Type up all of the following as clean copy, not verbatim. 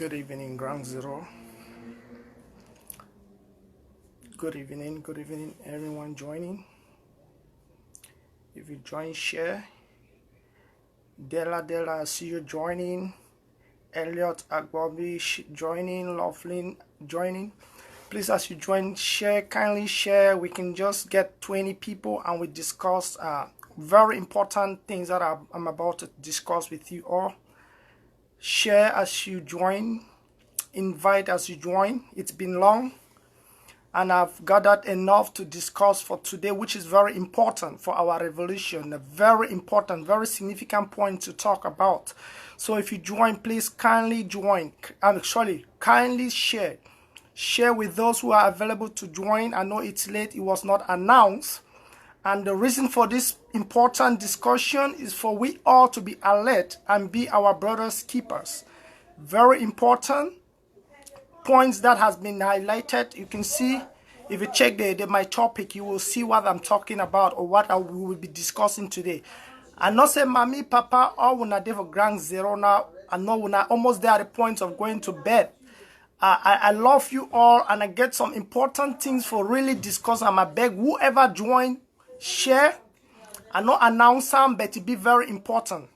Good evening, Ground Zero. Good evening, everyone joining. If you join, share. Della, I see you joining. Elliot Agbobi joining. Loughlin joining. Please, as you join, share. Kindly share. We can just get 20 people and we discuss very important things that I'm about to discuss with you all. Share as you join. Invite as you join. It's been long. And I've gathered enough to discuss for today, which is very important for our revolution. A very important, very significant point to talk about. So if you join, please kindly join. Kindly share. Share with those who are available to join. I know it's late. It was not announced. And the reason for this important discussion is for we all to be alert and be our brothers' keepers. Very important points that has been highlighted. You can see, if you check my topic, you will see what I'm talking about or what we will be discussing today. I know say mommy, papa, all when I for Ground Zero now. I know when I almost there at the point of going to bed. I love you all, and I get some important things for really discuss. And I beg whoever join, share. I know announce them, but it be very important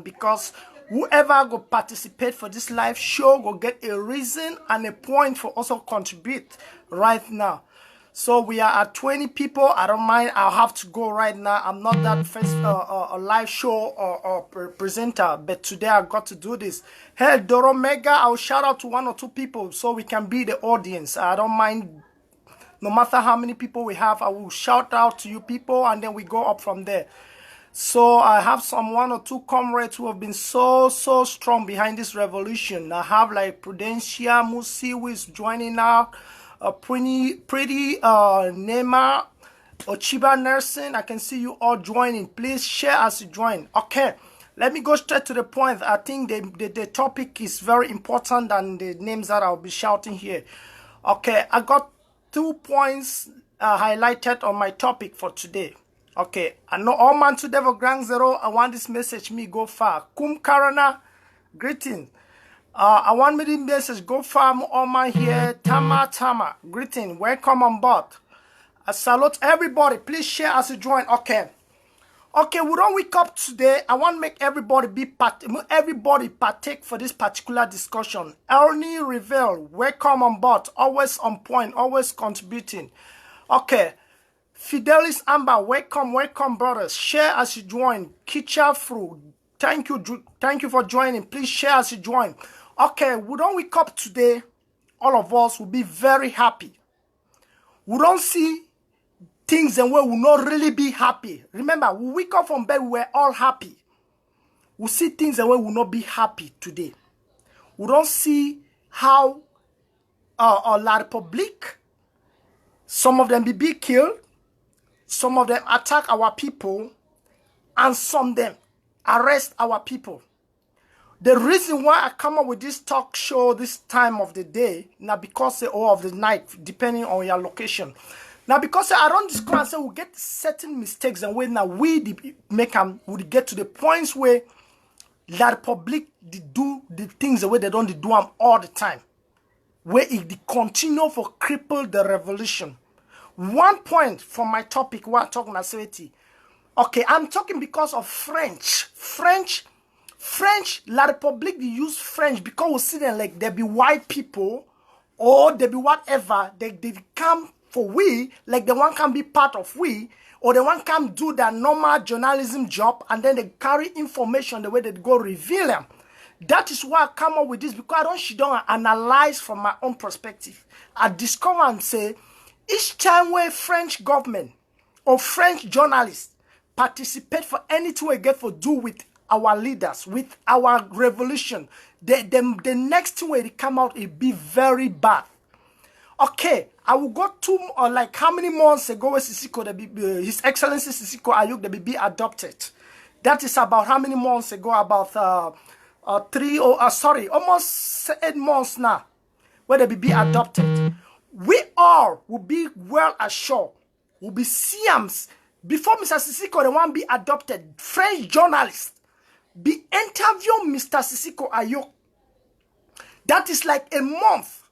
because whoever go participate for this live show go get a reason and a point for also contribute right now. So we are at 20 people. I don't mind. I'll have to go right now. I'm not that first a live show or presenter, but today I got to do this. Hey, Doro Mega, I'll shout out to 1 or 2 people so we can be the audience. I don't mind. No matter how many people we have, I will shout out to you people and then we go up from there. So I have some 1 or 2 comrades who have been so strong behind this revolution. I have like Prudencia Musi who is joining now. Pretty Neymar, Ochiba Nursing. I can see you all joining. Please share as you join. Okay, let me go straight to the point. I think the topic is very important than the names that I'll be shouting here. Okay, I got 2 points highlighted on my topic for today. Okay, I know all man to Devil Ground Zero. I want this message me go far. Kum Karana, greeting. I want me this message go far. All man here. Tama, greeting. Welcome on board. I salute everybody. Please share as you join. Okay, we don't wake up today. I want to make everybody partake for this particular discussion. Ernie Reveal, welcome on board. Always on point. Always contributing. Okay. Fidelis Amber, welcome brothers. Share as you join. Kicha Fru, thank you for joining. Please share as you join. Okay, we don't wake up today. All of us will be very happy. We don't see things and we will not really be happy. Remember, we wake up from bed, we were all happy. We see things and we will not be happy today. We don't see how La Republique, some of them be killed. Some of them attack our people, and some of them arrest our people. The reason why I come up with this talk show this time of the day, now because of the night, depending on your location. Now because I don't discuss and say we get certain mistakes, and when now we make them, we get to the points where La Republique do the things the way they don't do them all the time, where it continue for cripple the revolution. 1 point from my topic, what I'm talking about. Okay, I'm talking because of French, La Republique, they use French because we see them like they be white people or they be whatever. They come for we, like the one can be part of we, or the one can do their normal journalism job and then they carry information the way they go reveal them. That is why I come up with this, because she don't analyze from my own perspective. I discover and say, each time where French government or French journalists participate for anything we get for do with our leaders, with our revolution, the next thing where they come out, it be very bad. Okay, I will go to like how many months ago Sisiko, His Excellency Sisiko Ayuk, the be adopted. That is about how many months ago? About almost 8 months now, where they be adopted. We all will be well assured, will be CMs. Before Mr. Sisiko, the one be adopted, French journalists be interviewing Mr. Sisiko Ayuk That is like a month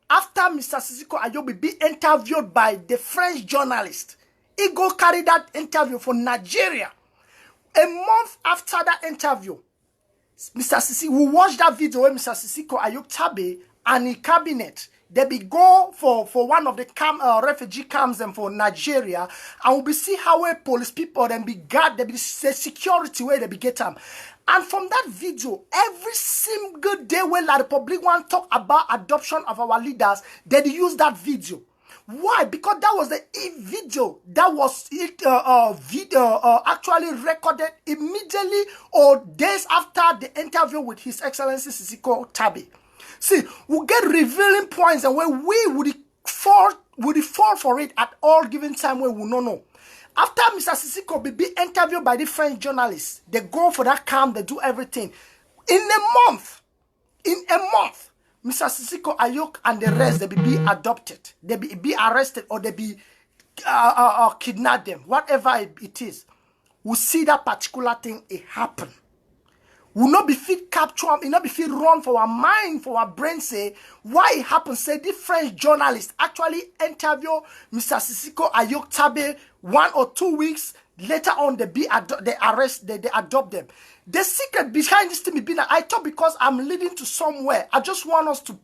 after Mr. Sisiko Ayuk be interviewed by the French journalist. He go carry that interview for Nigeria. A month after that interview, Mr. Sisiko, we watched that video where Mr. Sisiko Ayuk Tabe and his cabinet, they be go for one of the refugee camps and for Nigeria, and we be see how police people then be guard, they be the security where they be get them. And from that video, every single day when the public want to talk about adoption of our leaders, they use that video. Why? Because that was the video that was actually recorded immediately or days after the interview with His Excellency Sisiko Tabe. See, we'll get revealing points and where we would fall for it at all given time where we don't know. After Mr. Sisiko be interviewed by the French journalists, they go for that camp, they do everything. In a month, Mr. Sisiko Ayuk and the rest, they be adopted, they be arrested, or they be kidnapped them, whatever it is. We see that particular thing happen. Will not be fit capture, it not be fit run for our mind, for our brain, say why it happened. Say the French journalist actually interview Mr. Sisiko Ayuk Tabe 1 or 2 weeks later on. They adopt them. The secret behind this thing be that I thought because I'm leading to somewhere. I just want us to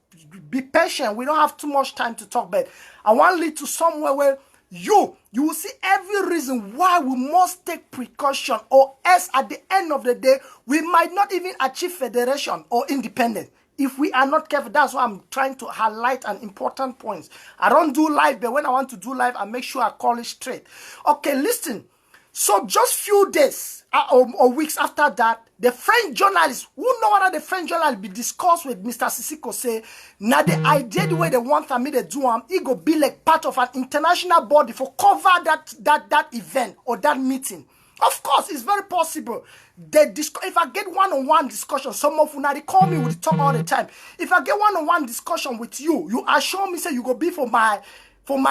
be patient. We don't have too much time to talk, but I want to lead to somewhere where you will see every reason why we must take precaution, or else at the end of the day, we might not even achieve federation or independence if we are not careful. That's why I'm trying to highlight an important point. I don't do live, but when I want to do live, I make sure I call it straight. Okay, listen. So just few days or weeks after that, the French journalists, who know what the French journalists be discussed with Mr. Sisiko, say, now the idea the way they want me to do it go be like part of an international body for cover that event or that meeting. Of course, it's very possible. If I get one-on-one discussion, some of you now they call me with the talk all the time. If I get one-on-one discussion with you, you assure me say you go be for my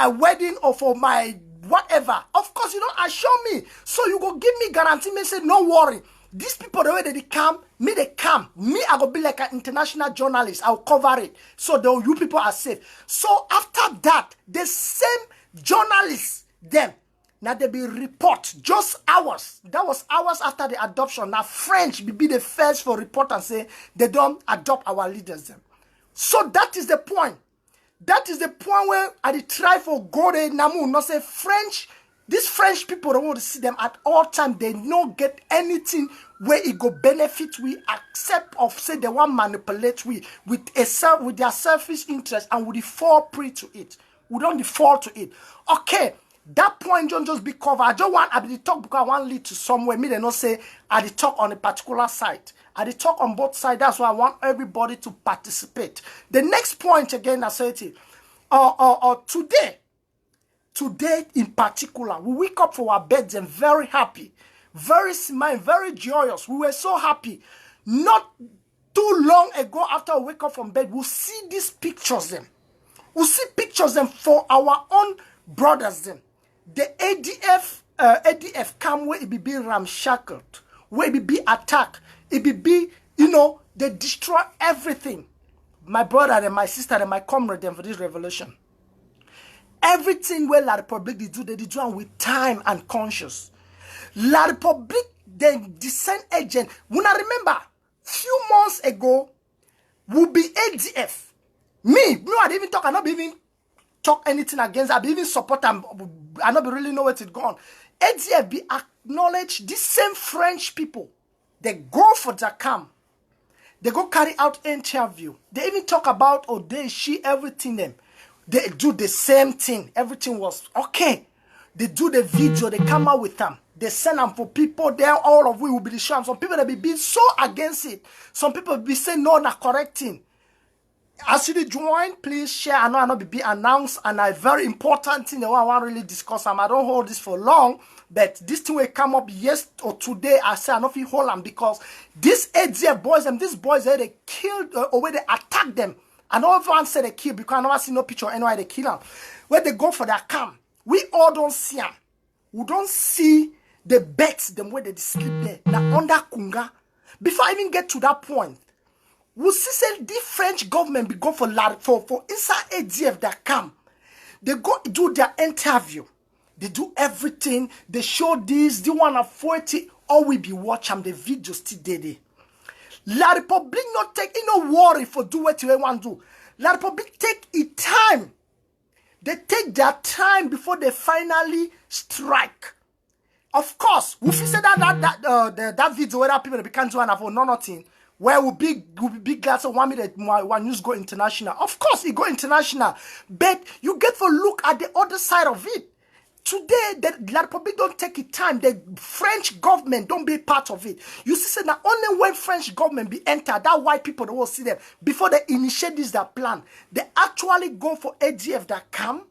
wedding or for my whatever. Of course, you don't assure me. So you go give me guarantee me say no worry. These people, the way they come, they come. Me, I go be like an international journalist. I'll cover it. So you people are safe. So after that, the same journalists, them, now they be report just hours. That was hours after the adoption. Now French be the first for report and say they don't adopt our leaders them. So that is the point. That is the point where I try for Gore Namu, not say French. These French people don't want to see them at all time. They don't get anything where it go benefit we, except of say they want manipulate we with their selfish interest, and we fall prey to it. We don't default to it. Okay, that point don't just be covered. I don't want to talk because I want to lead to somewhere. Me they not say I the talk on a particular side. I the talk on both sides. That's why I want everybody to participate. The next point again, I said it. Today in particular, we wake up for our beds and very happy, very smiling, very joyous. We were so happy. Not too long ago after we wake up from bed, we'll see these pictures them. We'll see pictures them for our own brothers them. The ADF come where it be ramshackled, where it be attacked. It be, they destroy everything. My brother and my sister and my comrade them for this revolution. Everything where La Republic they do and with time and conscious. La Republic, the descent agent. When I remember, few months ago, will be ADF. Me, no, I didn't talk. I not even talk anything against. I even support them. I not really know where it's gone. ADF be acknowledge these same French people. They go for the camp. They go carry out interview. They even talk about everything them. They do the same thing. Everything was okay. They do the video. They come out with them. They send them for people there. All of we will be the sham. Some people that be so against it. Some people be saying no, not correcting. As you join, please share. I know I not be announced, and a very important thing that I want to really discuss. I don't hold this for long, but this thing will come up yesterday or today. I say I don't feel hold them because these ADF boys and these boys they killed or where they attacked them. And all everyone said they kill because I never see no picture anyway they kill them. Where they go for their camp, we all don't see them. We don't see the beds them where they sleep there. Now under Kunga. Before I even get to that point, we see say the French government be go for inside ADF that come. They go do their interview. They do everything. They show this, the one of 40, or we be watch them the videos still there. La Republic not take no worry for do what you want to do. La Republic take its time. They take their time before they finally strike. Of course, we say that video where people they can't do for nothing. Where we be glad so 1 minute one news go international. Of course, it go international, but you get to look at the other side of it. Today, the Republic don't take it time. The French government don't be part of it. You see, now only when French government be enter, that white people they will see them before they initiate this their plan. They actually go for ADF that come.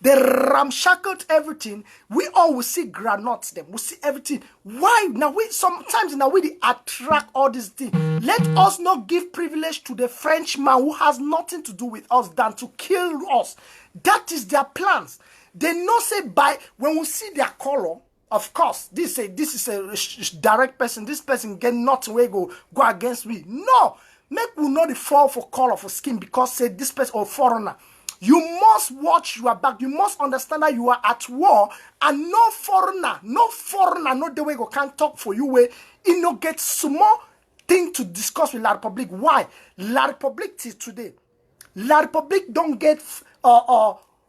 They ramshackled everything. We all will see granules them. We see everything. Why now? Sometimes now we attract all these things. Let us not give privilege to the Frenchman who has nothing to do with us than to kill us. That is their plans. They not say by when we see their color. Of course, this is a direct person. This person get nothing. We go against me. No, make we not fall for color for skin because say this person or foreigner. You must watch your back. You must understand that you are at war and no foreigner, not the way go can't talk for you where you no get small thing to discuss with La Republic. Why? La Republic till today. La Republic don't get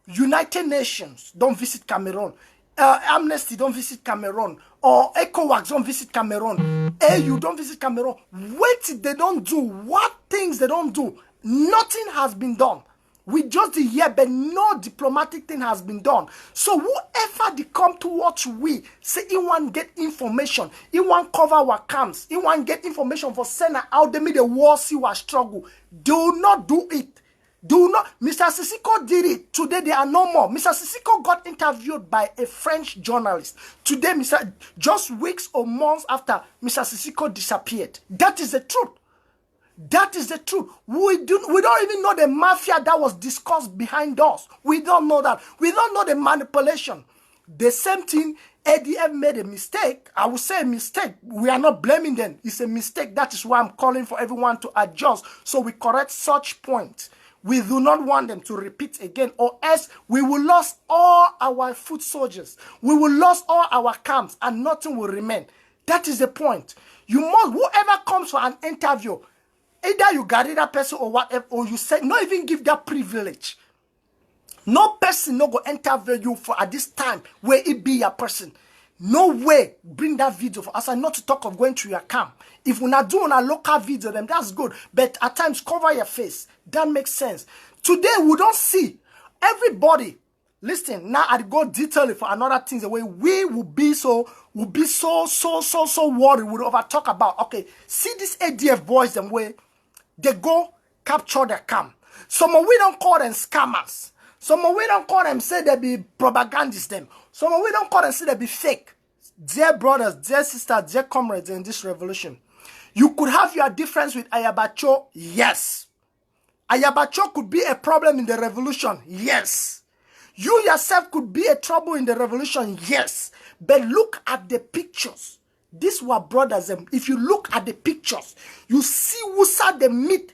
United Nations don't visit Cameroon. Amnesty don't visit Cameroon. Or ECOWAS don't visit Cameroon. AU don't visit Cameroon. What they don't do? What things they don't do? Nothing has been done. We just the year, but no diplomatic thing has been done. So whoever they come to watch we, say he want get information, he want cover our camps, he want get information for Senna out there, the war see what struggle. Do not do it. Do not. Mr. Sisiko did it. Today they are no more. Mr. Sisiko got interviewed by a French journalist. Today, just weeks or months after Mr. Sisiko disappeared. That is the truth. That is the truth. We don't even know the mafia that was discussed behind us. We don't know that. We don't know the manipulation. The same thing, ADF made a mistake. I would say a mistake. We are not blaming them. It's a mistake. That is why I'm calling for everyone to adjust so we correct such points. We do not want them to repeat again, or else we will lose all our foot soldiers. We will lose all our camps and nothing will remain. That is the point. You must, whoever comes for an interview, either you got that person or whatever, or you say, not even give that privilege. No person no go interview you for at this time where it be your person. No way bring that video for us and not to talk of going to your camp. If we're not doing a local video, then that's good. But at times cover your face. That makes sense. Today we don't see everybody. Listen, now I go detail for another thing the way we will be so worried. We will over talk about okay, see this ADF boys them way they go capture their camp. Some of we don't call them scammers. Some of we don't call them say they be propagandists them. Some of we don't call them say they be fake. Dear brothers, dear sisters, dear comrades in this revolution, you could have your difference with Ayabacho, yes. Ayabacho could be a problem in the revolution, yes. You yourself could be a trouble in the revolution, yes. But look at the pictures. These were brothers. If you look at the pictures, you see who saw the meet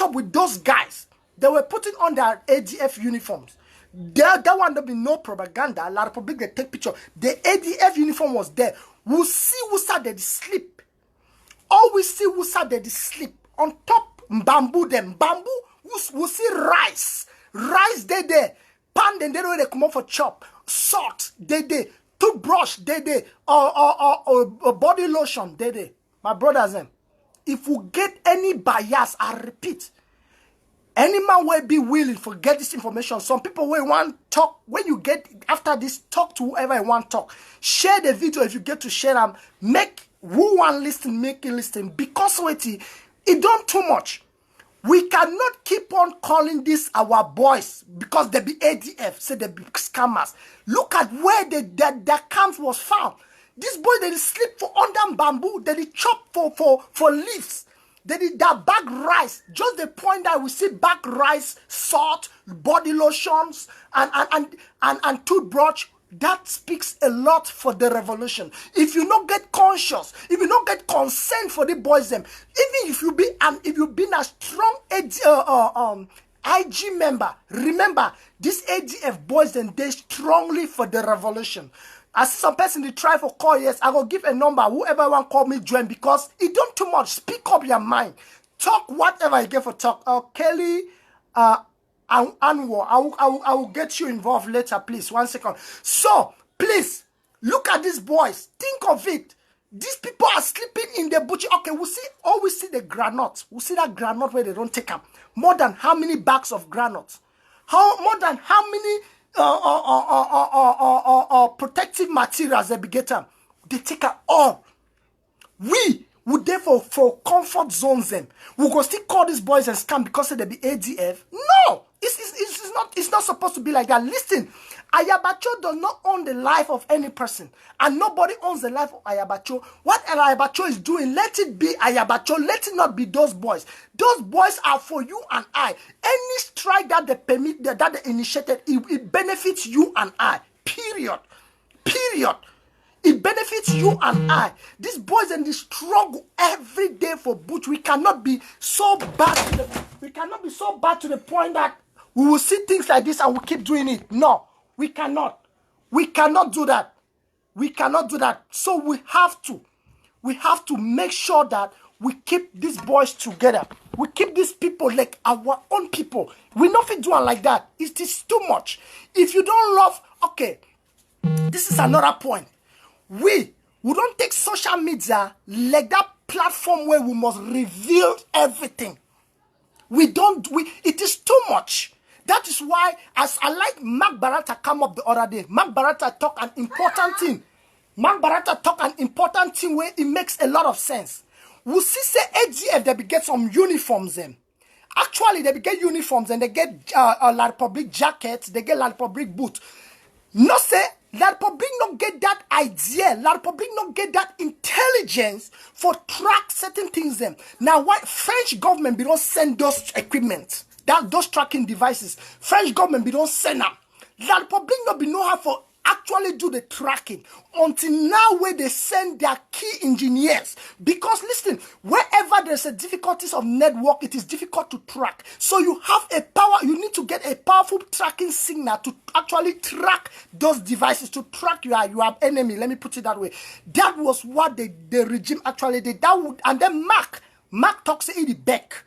up with those guys. They were putting on their ADF uniforms. There one there be no propaganda. La Republic they take picture. The ADF uniform was there. We see who saw they sleep. All we see who saw they sleep on top bamboo them. Bamboo we see rice. Rice they pan then they know they come up for chop. Salt they toothbrush they or body lotion they. My brothers if we get any bias, I repeat, any man will be willing to get this information. Some people will want talk. When you get after this, talk to whoever you want talk. Share the video if you get to share them. Make who want listen, make it listen. Because it done too much. We cannot keep on calling this our boys because they be ADF, say they be scammers. Look at where their camp was found. This boy they sleep for under bamboo. They chop for leaves. They did that bag rice. Just the point that we see bag rice, salt, body lotions, and toothbrush That speaks a lot for the revolution. If you not get conscious, if you not get consent for the boys them, even if you be if you've been a strong IG member, remember this ADF boys them they strongly for the revolution. I see some person they try for call, yes, I will give a number, whoever want call me join, because it don't too much. Speak up your mind. Talk whatever you get for talk. Kelly, Anwar, I will get you involved later, please. 1 second. So, please, look at these boys. Think of it. These people are sleeping in the bush. Okay, we see the granite. We see that granite where they don't take them. More than how many bags of granite? More than how many protective materials they be getting? They take them all. We would therefore for comfort zones them. We go still call these boys and scam because they be ADF. No, it's not supposed to be like that. Listen, Ayabacho does not own the life of any person, and nobody owns the life of Ayabacho. What Ayabacho is doing, let it be Ayabacho. Let it not be those boys. Those boys are for you and I. Any strike that they permit, that they initiated, it benefits you and I. Period. It benefits you and I. These boys and they struggle every day for Butch. We cannot be so bad to the point that we will see things like this and we keep doing it. No, we cannot. We cannot do that. We cannot do that. So we have to make sure that we keep these boys together. We keep these people like our own people. We not fit doing like that. It is too much. If you don't love, okay, this is another point. We don't take social media like that platform where we must reveal everything. It is too much. That is why, as I like Mark Barata come up the other day, Mark Barata talk an important thing. Mark Barata talk an important thing where it makes a lot of sense. We see say ADF, they get some uniforms them. Actually, they get uniforms and they get La Republic jackets, they get La Republic boots. No say, La Republic not get that idea, La Republic not get that intelligence for track certain things them. Now, why French government be don't send those equipment, those tracking devices? French government be don't send them. La Republic not be know how for actually do the tracking until now where they send their key engineers. Because listen, wherever there's a difficulties of network, it is difficult to track. So you have a power, you need to get a powerful tracking signal to actually track those devices, to track your enemy. Let me put it that way. That was what the regime actually did. And then Mark talks in the back.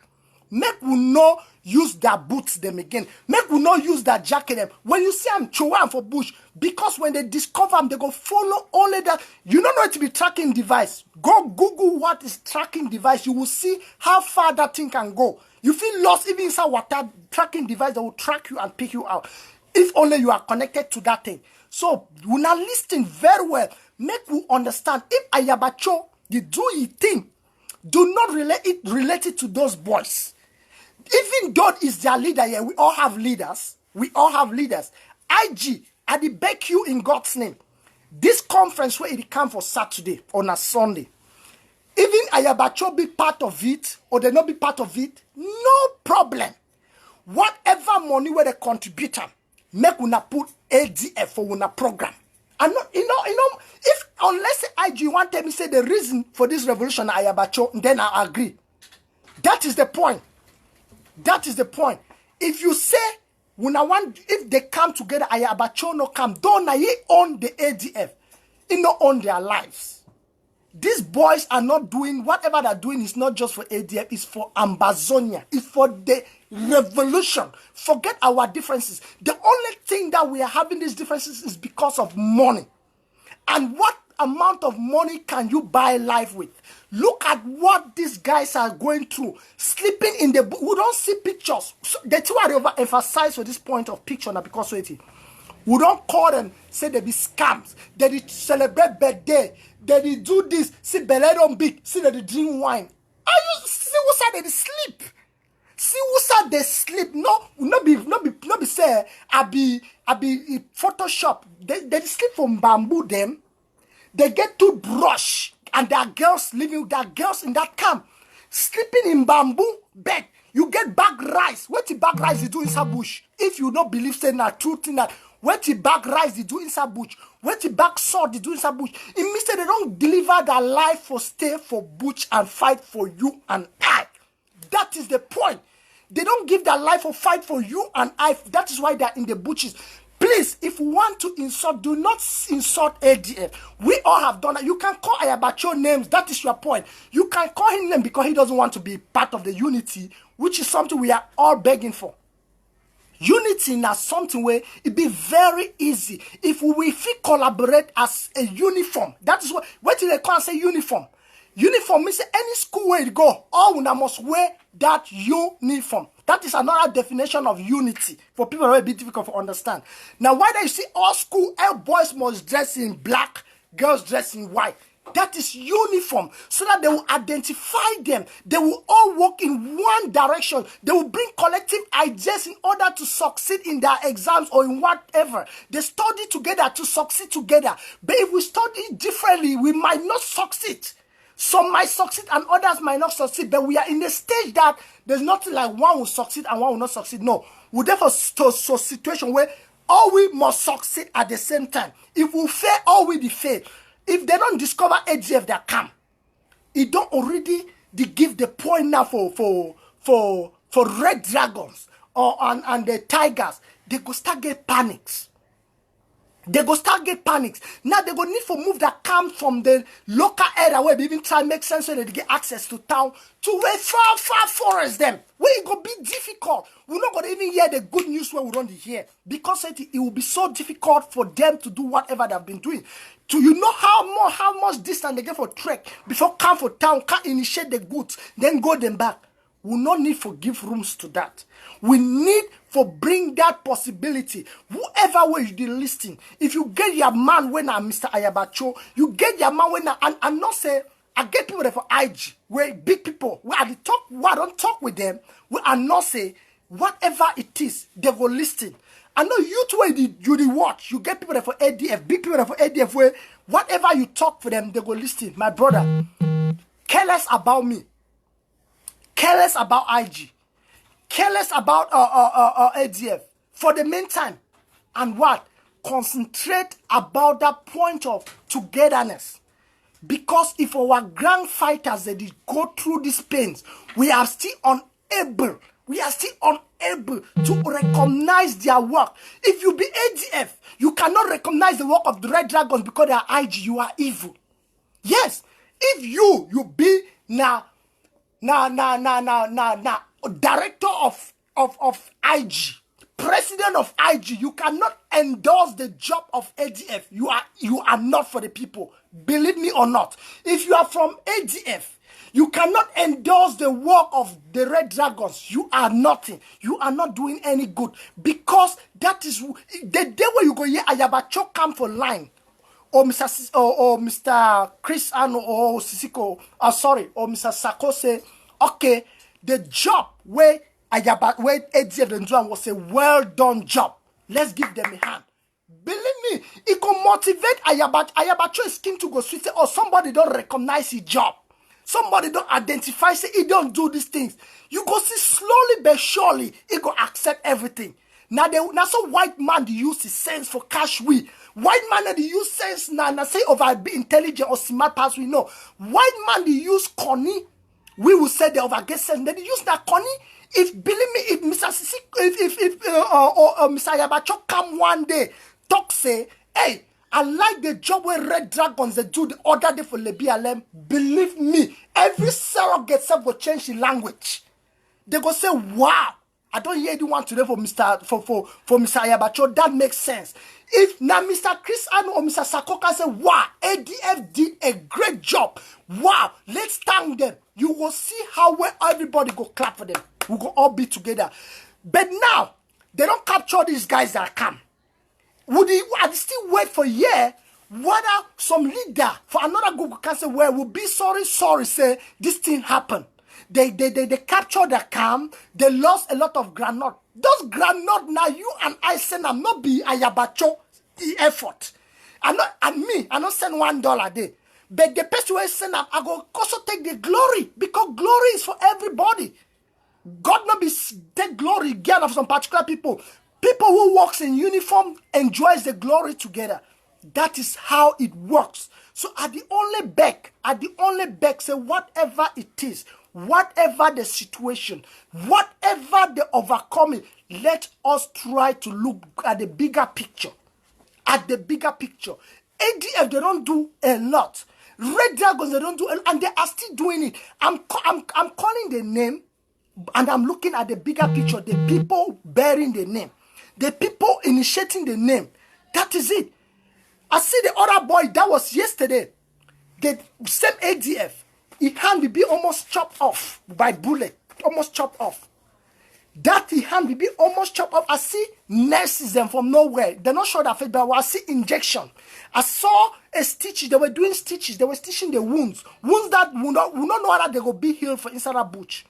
Make we no use their boots them again. Make we no use their jacket them. When you see them chowam for bush, because when they discover them, they go follow only that. You don't know it to be tracking device. Go Google what is tracking device. You will see how far that thing can go. You feel lost even inside water tracking device that will track you and pick you out. If only you are connected to that thing. So we now listen very well. Make we understand if Ayabacho, you do your thing, do not relate it to those boys. Even God is their leader here. We all have leaders. IG, I beg you in God's name. This conference where it come for Saturday on a Sunday. Even Ayabacho be part of it or they not be part of it, no problem. Whatever money where they contribute, make una put ADF for una program. And not, you know, if unless IG want me say the reason for this revolution Ayabacho, then I agree. That is the point. If you say if they come together, Ayabacho no come, don't ye own the ADF. It not own their lives. These boys are not doing whatever they're doing is not just for ADF, it's for Ambazonia, it's for the revolution. Forget our differences. The only thing that we are having these differences is because of money. And what amount of money can you buy life with? Look at what these guys are going through. Sleeping in the... We don't see pictures. So the two are overemphasized for this point of picture now because wait. We don't call them, say they be scams. They celebrate birthday. They do this. See, belly don't big. See, they drink wine. Are you see who said they sleep? See who said they sleep? No be say I be Photoshop. They sleep from bamboo them. They get toothbrush and there are girls living with their girls in that camp. Sleeping in bamboo bed. You get bag rice. What the bag rice you do inside bush? If you don't believe say that truth in that, What the bag rice they do inside bush. What the bag sword they do inside bush. It means that they don't deliver their life for stay for bush and fight for you and I. That is the point. They don't give their life or fight for you and I. That is why they're in the bushes. Please, if you want to insult, do not insult ADF. We all have done that. You can call Ayabacho names. That is your point. You can call him name because he doesn't want to be part of the unity, which is something we are all begging for. Unity is something where it be very easy if we collaborate as a uniform. That is what do they call say uniform? Uniform means any school where you go, all una must wear that uniform. That is another definition of unity for people who are a bit difficult to understand. Now, why do you see all school, all boys must dress in black, girls dress in white? That is uniform, so that they will identify them. They will all work in one direction. They will bring collective ideas in order to succeed in their exams or in whatever. They study together to succeed together. But if we study differently, we might not succeed. Some might succeed and others might not succeed. But we are in the stage that there's nothing like one will succeed and one will not succeed. No, we're therefore to a situation where all we must succeed at the same time. If we fail, all we fail. If they don't discover ADF, they come. It don't already they give the point now for red dragons or and the tigers. They go start get panics. They go start get panics. Now they go need to move that camp from the local area where they even try to make sense so that they get access to town to where far forest them. Where it go be difficult. We're not going to even hear the good news where we don't hear. Because it will be so difficult for them to do whatever they've been doing. Do you know how much distance they get for trek before come for town, can initiate the goods, then go them back? We no need for give rooms to that. We need for bring that possibility. Whoever way you did listing, if you get your man when I'm Mr. Ayabacho, you get your man when I'm not say I get people there for IG, where big people, where I talk, where I don't talk with them, where I not say whatever it is, they go listing. I know you two way you watch, you get people there for ADF, big people there for ADF, where whatever you talk for them, they go listing. My brother, careless about me. Careless about IG, careless about ADF for the meantime, and what? Concentrate about that point of togetherness. Because if our grand fighters that they go through these pains, we are still unable to recognize their work. If you be ADF, you cannot recognize the work of the Red Dragons because they are IG, you are evil. Yes, if you be now director of IG, president of IG, you cannot endorse the job of ADF. You are not for the people. Believe me or not. If you are from ADF, you cannot endorse the work of the Red Dragons. You are nothing. You are not doing any good. Because that is the day where you go here, Ayabacho come for line. Or Mr. Chris or Sisiko, or Mr. Sako say, okay, the job where ADF was a well done job. Let's give them a hand. Believe me, it can motivate Ayabacho skin to go sweet, or somebody don't recognize his job. Somebody don't identify, say he don't do these things. You go see slowly but surely, he go accept everything. Now so white man they use his sense for cash we. White man they use sense now say over be intelligent or smart as we know. White man they use corny. We will say they over get sense. They use that corny. If believe me, if Mr. Sisiko, if Mr. Ayabacho come one day, talk say, hey, I like the job where Red Dragons they do the other day for the BLM. Believe me, every surrogate self will change the language. They go say, wow. I don't hear anyone today for Mr. Ayabacho. That makes sense. If now Mr. Chris or Mr. Sakoka say, wow, ADF did a great job. Wow, let's thank them. You will see how well everybody go clap for them. We go all be together. But now, they don't capture these guys that come. Would I still wait for a year? Whether some leader for another group can say, well, we'll be sorry, say this thing happened. They captured the camp. They lost a lot of granite. Those granite now you and I send them not be Ayabacho effort. I not send $1 a day. But the person who send them, I go also take the glory because glory is for everybody. God not be take glory again of some particular people. People who walks in uniform enjoys the glory together. That is how it works. So at the only beg, say whatever it is, whatever the situation, whatever the overcoming, let us try to look at the bigger picture. At the bigger picture. ADF, they don't do a lot. Red Dragons, they don't do a lot, and they are still doing it. I'm calling the name, and I'm looking at the bigger picture, the people bearing the name, the people initiating the name. That is it. I see the other boy, that was yesterday, the same ADF, his hand will be almost chopped off by bullet, almost chopped off. That his hand will be almost chopped off. I see nurses them from nowhere. They're not sure that face, but I see injection. I saw a stitch. They were doing stitches. They were stitching the wounds. Wounds that will not know that they will be healed for inside that bush.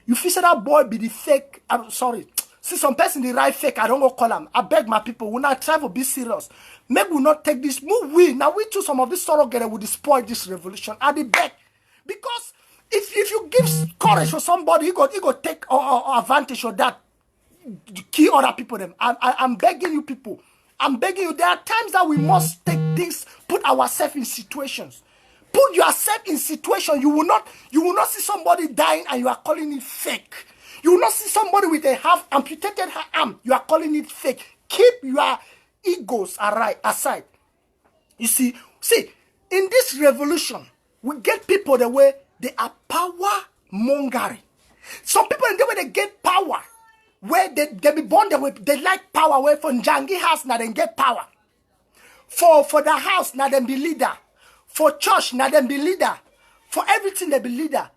You feel that boy be the fake. I'm sorry. See some person the right fake. I don't go call him. I beg my people. We not try to be serious. Maybe we not take this move. We too some of this sorrow together will destroy this revolution. I the beg because. If you give courage for somebody, you go take advantage of that to kill other people. I'm begging you people. I'm begging you. There are times that we must take things, put ourselves in situations. Put yourself in situation. You will not see somebody dying and you are calling it fake. You will not see somebody with a half amputated arm. You are calling it fake. Keep your egos aside. You see, in this revolution, we get people the way they are power mongering. Some people in the way they get power, where they be born they like power. Where from Jangi house now they get power. For the house now they be leader. For church now they be leader. For everything they be leader.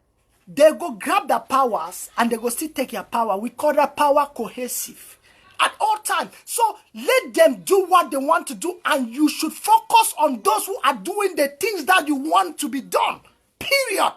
They go grab the powers and they go still take your power. We call that power cohesive at all times. So let them do what they want to do, and you should focus on those who are doing the things that you want to be done. Period.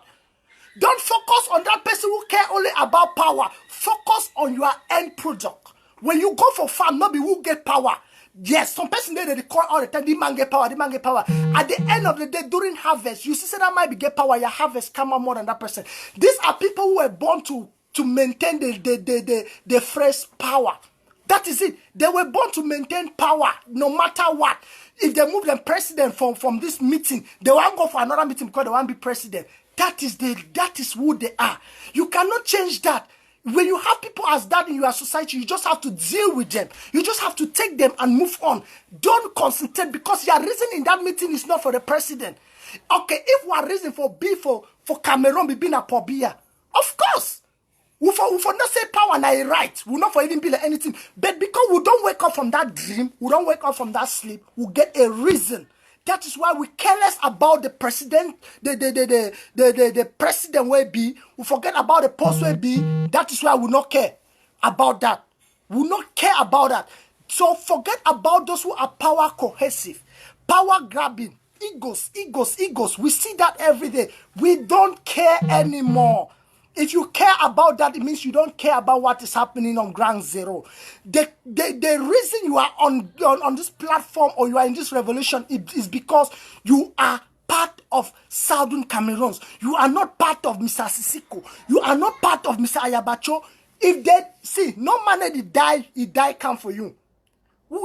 Don't focus on that person who care only about power. Focus on your end product. When you go for farm, not be who get power. Yes, some person there they call all the time, the man get power, the man get power. At the end of the day, during harvest, you see that might be get power, your harvest come out more than that person. These are people who were born to maintain the fresh power. That is it. They were born to maintain power no matter what. If they move them president from this meeting, they won't go for another meeting because they won't be president. That is who they are. You cannot change that. When you have people as that in your society, you just have to deal with them. You just have to take them and move on. Don't concentrate because your reason in that meeting is not for the president. Okay, if we are reason for Cameroon be being a pobia, of course. We for not say power na a right. We not for even be like anything. But because we don't wake up from that dream, we don't wake up from that sleep, we get a reason. That is why we care less about the president, the president will be. We forget about the post will be. That is why we not care about that. We not care about that. So forget about those who are power cohesive, power grabbing, egos. We see that every day. We don't care anymore. If you care about that, it means you don't care about what is happening on ground zero. The reason you are on this platform or you are in this revolution is because you are part of Southern Cameroons. You are not part of Mr. Sisiko. You are not part of Mr. Ayabacho. If they see, no man he die come for you.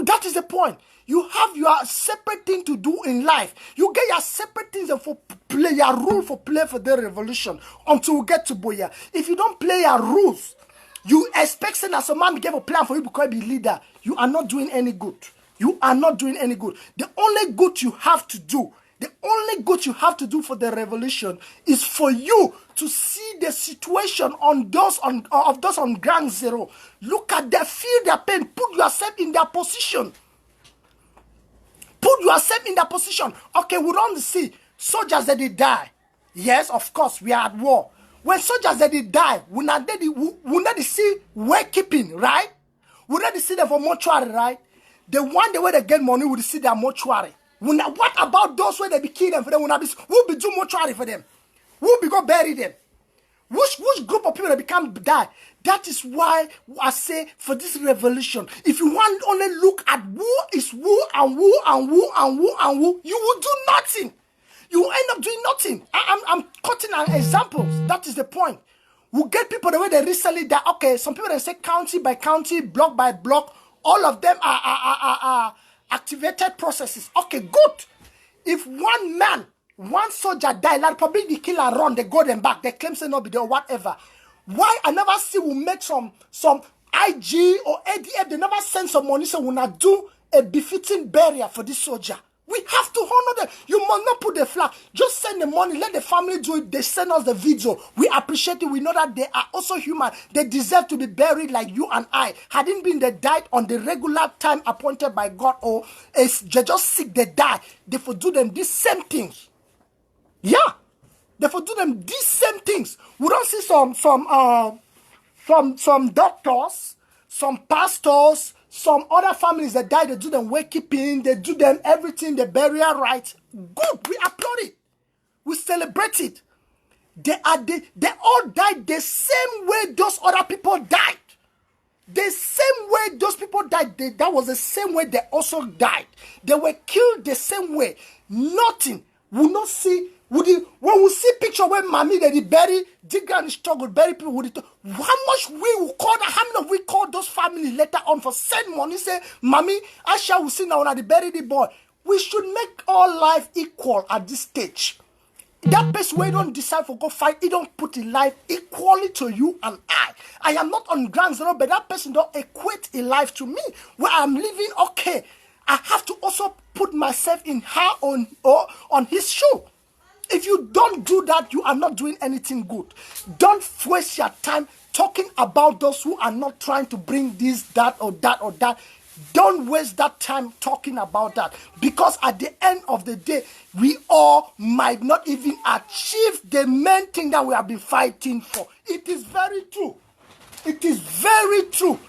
That is the point. You have your separate thing to do in life. You get your separate things for play, your rule for play for the revolution until we get to Boya. If you don't play your rules, you expect that some man gave a plan for you because you be leader. You are not doing any good. You are not doing any good. The only good you have to do, for the revolution is for you to see the situation of those on ground zero. Look at their feel their pain. Put yourself in their position. Put yourself in that position. Okay, we don't see soldiers that they die. Yes, of course, we are at war. When soldiers that they die, we not see keeping, right? We not see them for mortuary, right? The one the way they get money, we see their mortuary. What about those where they be killing them for them? We'll be do mortuary for them. We'll be go bury them. Which group of people that become die? That is why I say for this revolution, if you want only look at who is who and who and who and who and who, you will do nothing. You will end up doing nothing. I'm cutting an examples. That is the point. We'll get people the way they recently die. Okay, some people they say county by county, block by block, All of them are activated processes. Okay, good. If one man, one soldier die, like probably the killer run, they go them back, they claim say no be there or whatever. Why I never see we make some IG or ADF, they never send some money so we not do a befitting burial for this soldier. We have to honor them. You must not put the flag. Just send the money. Let the family do it. They send us the video. We appreciate it. We know that they are also human. They deserve to be buried like you and I. Hadn't been they died on the regular time appointed by God, or they just sick, they die. They for do them these same things. Yeah. They for do them these same things. We don't see some doctors, some pastors, some other families that die, they do them wakekeeping, they do them everything, the burial rites. Good, we applaud it. We celebrate it. They all died the same way those other people died. The same way those people died, that was the same way they also died. They were killed the same way. Nothing. We not see. When we see picture where mommy they bury, dig and struggle, bury people with it, how much we will call that? How many of we call those family later on for send money? Say, mommy, I shall see now when they bury the boy. We should make all life equal at this stage. That person where don't decide for go fight, he don't put in life equally to you and I. I am not on ground zero, but that person don't equate a life to me. Where I'm living, okay, I have to also put myself in her own or on his shoe. If you don't do that, you are not doing anything good. Don't waste your time talking about those who are not trying to bring this, that, or that, or that. Don't waste that time talking about that. Because at the end of the day, we all might not even achieve the main thing that we have been fighting for. It is very true. It is very true.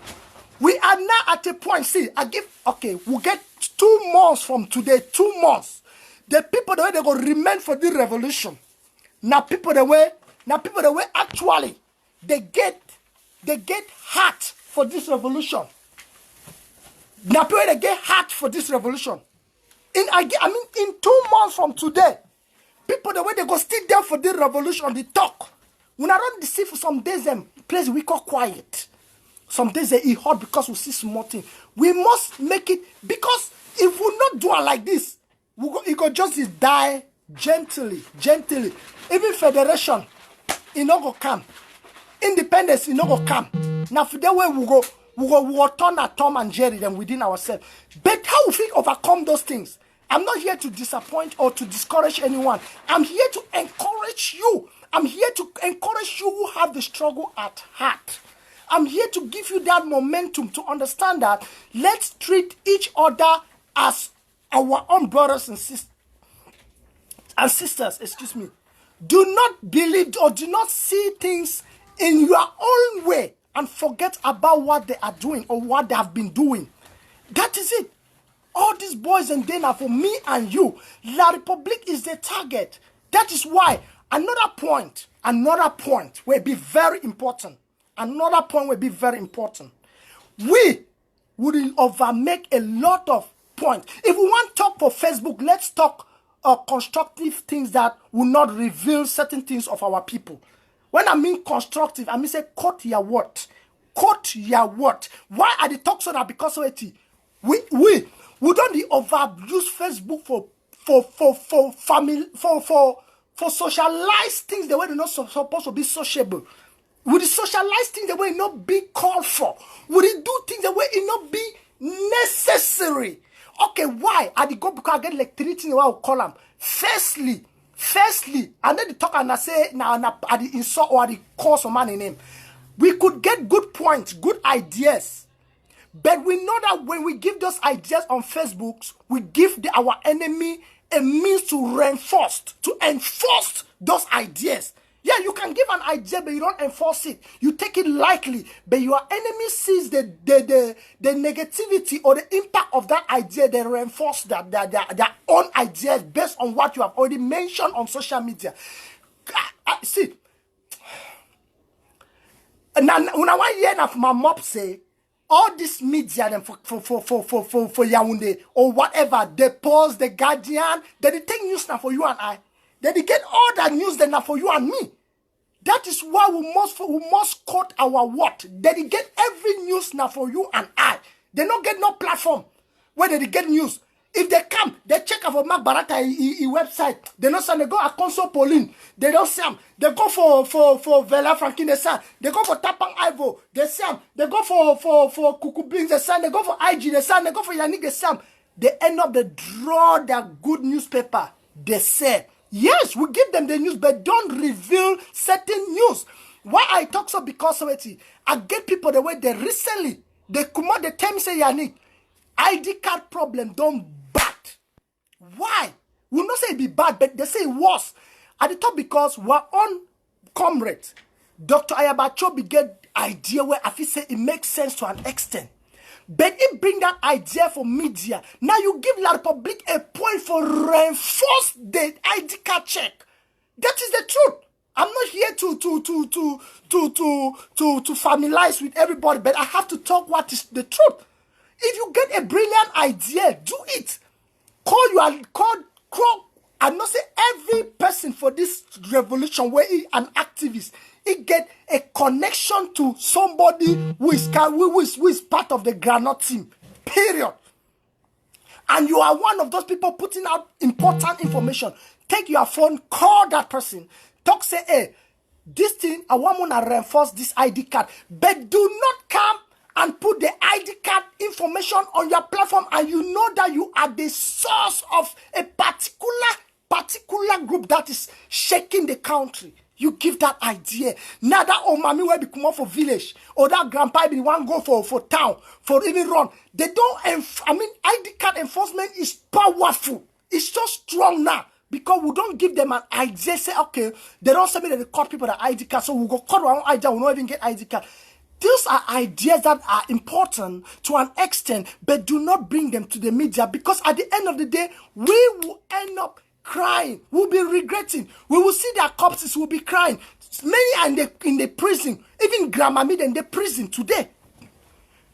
We are now at a point, see, we'll get 2 months from today, 2 months. The people the way they go remain for the revolution. Now people the way actually they get hurt for this revolution. Now people they get hurt for this revolution. In 2 months from today, people the way they go still there for the revolution, they talk. When I don't deceive for some days, place we call quiet. Some days they eat hot because we see small thing. We must make it, because if we not do it like this, it go just die gently. Even federation, it no go come. Independence, it no go come. Now for that way we go turn at Tom and Jerry them within ourselves. But how we overcome those things? I'm not here to disappoint or to discourage anyone. I'm here to encourage you. I'm here to encourage you who have the struggle at heart. I'm here to give you that momentum to understand that let's treat each other as our own brothers and sisters, excuse me. Do not believe or do not see things in your own way and forget about what they are doing or what they have been doing. That is it. All these boys and men are for me and you. La Republic is the target. That is why another point will be very important. We would overmake a lot of points. If we want to talk for Facebook, let's talk constructive things that will not reveal certain things of our people. When I mean constructive, I mean say quote your word. Why are the talk so that? Because of it, we don't overuse Facebook for family for socialized things the way they're not supposed to be sociable. Would it socialize things the way it not be called for? Would it do things the way it not be necessary? Okay, why? I go because I get like 3 things I will call them. Firstly, and then the talk and I say now at the insult or at the cause of man in name. We could get good points, good ideas. But we know that when we give those ideas on Facebook, we give our enemy a means to enforce those ideas. Yeah, you can give an idea, but you don't enforce it. You take it lightly, but your enemy sees the negativity or the impact of that idea. They reinforce their own ideas based on what you have already mentioned on social media. See, now when I hear of my mom say, all this media them for Yaoundé or whatever, they Pulse, the Guardian, they take news now for you and I. They get all that news then now for you and me. That is why we must quote our word. Dedicate every news now for you and I. They don't get no platform where they get news. If they come, they check out for Mark Barata website. They don't say they go at Console Pauline. They don't see them. They go for Vela Franklin, they say. They go for Tapang Ivo, they see them. They go for Kuku Bling, they say. They go for IG, they say. They go for Yannick, they say. They end up, they draw their good newspaper. They say, yes, we give them the news, but don't reveal certain news. Why I talk so? Because of it, I get people the way they recently, they come out, they tell me, say, Yannick, ID card problem don't bad. Why? We'll not say it be bad, but they say it was. At the top, because we're on comrade. Dr. Ayabacho get idea where I feel say it makes sense to an extent. But it bring that idea for media. Now you give La Republic a point for reinforce the ID card check. That is the truth. I'm not here to familiarize with everybody, but I have to talk what is the truth. If you get a brilliant idea, do it. Call. I'm not say every person for this revolution where he an activist, he get a connection to somebody who is part of the Granite team. Period. And you are one of those people putting out important information. Take your phone, call that person, talk, say, hey, this thing, I want to reinforce this ID card. But do not come and put the ID card information on your platform and you know that you are the source of a particular group that is shaking the country. You give that idea. Now that old mommy will be come for village or that grandpa be one go for town for even run. They don't. ID card enforcement is powerful. It's so strong now because we don't give them an idea. Say okay, they don't say me that they call people the ID card, so we go call our own idea. We don't even get ID card. These are ideas that are important to an extent, but do not bring them to the media because at the end of the day, we will end up crying. We'll be regretting. We will see their corpses. We'll be crying. Many are in the prison. Even Grandma Mid in the prison today.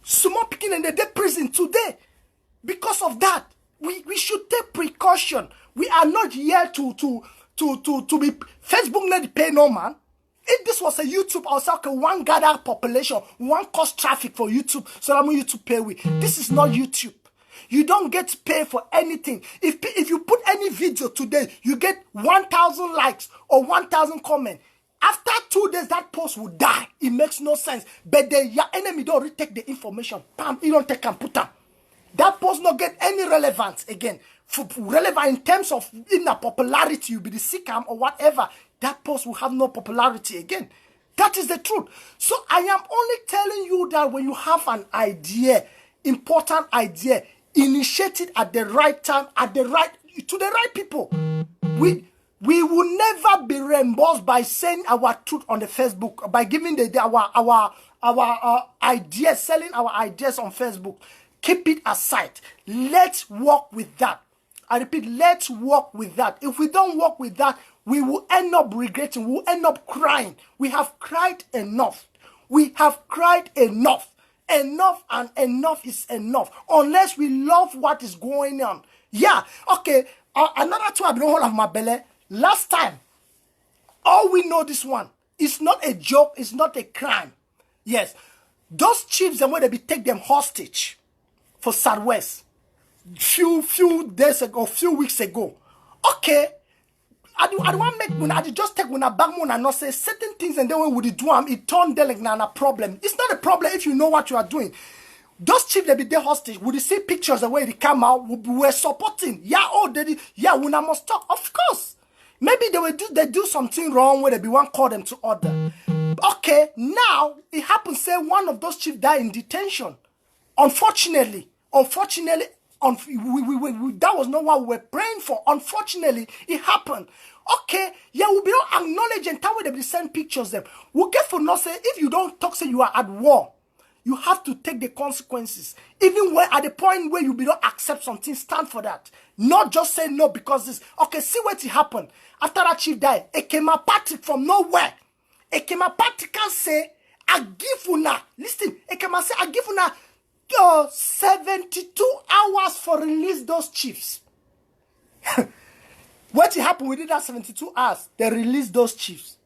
Small picking in the prison today. Because of that, we should take precaution. We are not here to be Facebook not pay no man. If this was a YouTube, I would say, okay, one gather population, one cause traffic for YouTube, so I'm YouTube pay with. This is not YouTube. You don't get paid for anything. If you put any video today, you get 1,000 likes or 1,000 comments. After 2 days, that post will die. It makes no sense. But your enemy don't retake the information. Bam, you don't take and put them. That post not get any relevance again. Relevant in terms of in the popularity, you be the CCAM or whatever. That post will have no popularity again. That is the truth. So I am only telling you that when you have an idea, important idea, initiate it at the right time, to the right people. We will never be reimbursed by saying our truth on the Facebook, by giving our ideas, selling our ideas on Facebook. Keep it aside. Let's work with that. I repeat, let's work with that. If we don't work with that, we will end up regretting. We will end up crying. We have cried enough. We have cried enough. Enough and enough is enough. Unless we love what is going on. Yeah, okay. Another two I've been hold of my belly. Last time, all we know this one. It's not a joke. It's not a crime. Yes. Those chiefs and where they take them hostage for Southwest. Few days ago, few weeks ago. Okay. I don't want to make I just take when I back moon and not say certain things and then when we do them, it turned like a problem. It's not a problem if you know what you are doing. Those chiefs that be there hostage, would you see pictures the way they come out? We were supporting. Yeah, when I must talk. Of course. Maybe they do something wrong where they be one call them to order. Okay, now it happens say one of those chiefs died in detention. Unfortunately, that was not what we were praying for. Unfortunately, it happened. Okay, yeah, we don't acknowledge and tell them they send pictures them. We get for not say if you don't talk, say you are at war, you have to take the consequences. Even when at the point where you don't accept something, stand for that. Not just say no because this. Okay, see what it happened after that chief died. Ekema Patrick from nowhere. Ekema Patrick can say, I give una. Listen, Ekema say, I give una 72 hours for release those chiefs. What happened within that 72 hours? They released those chiefs.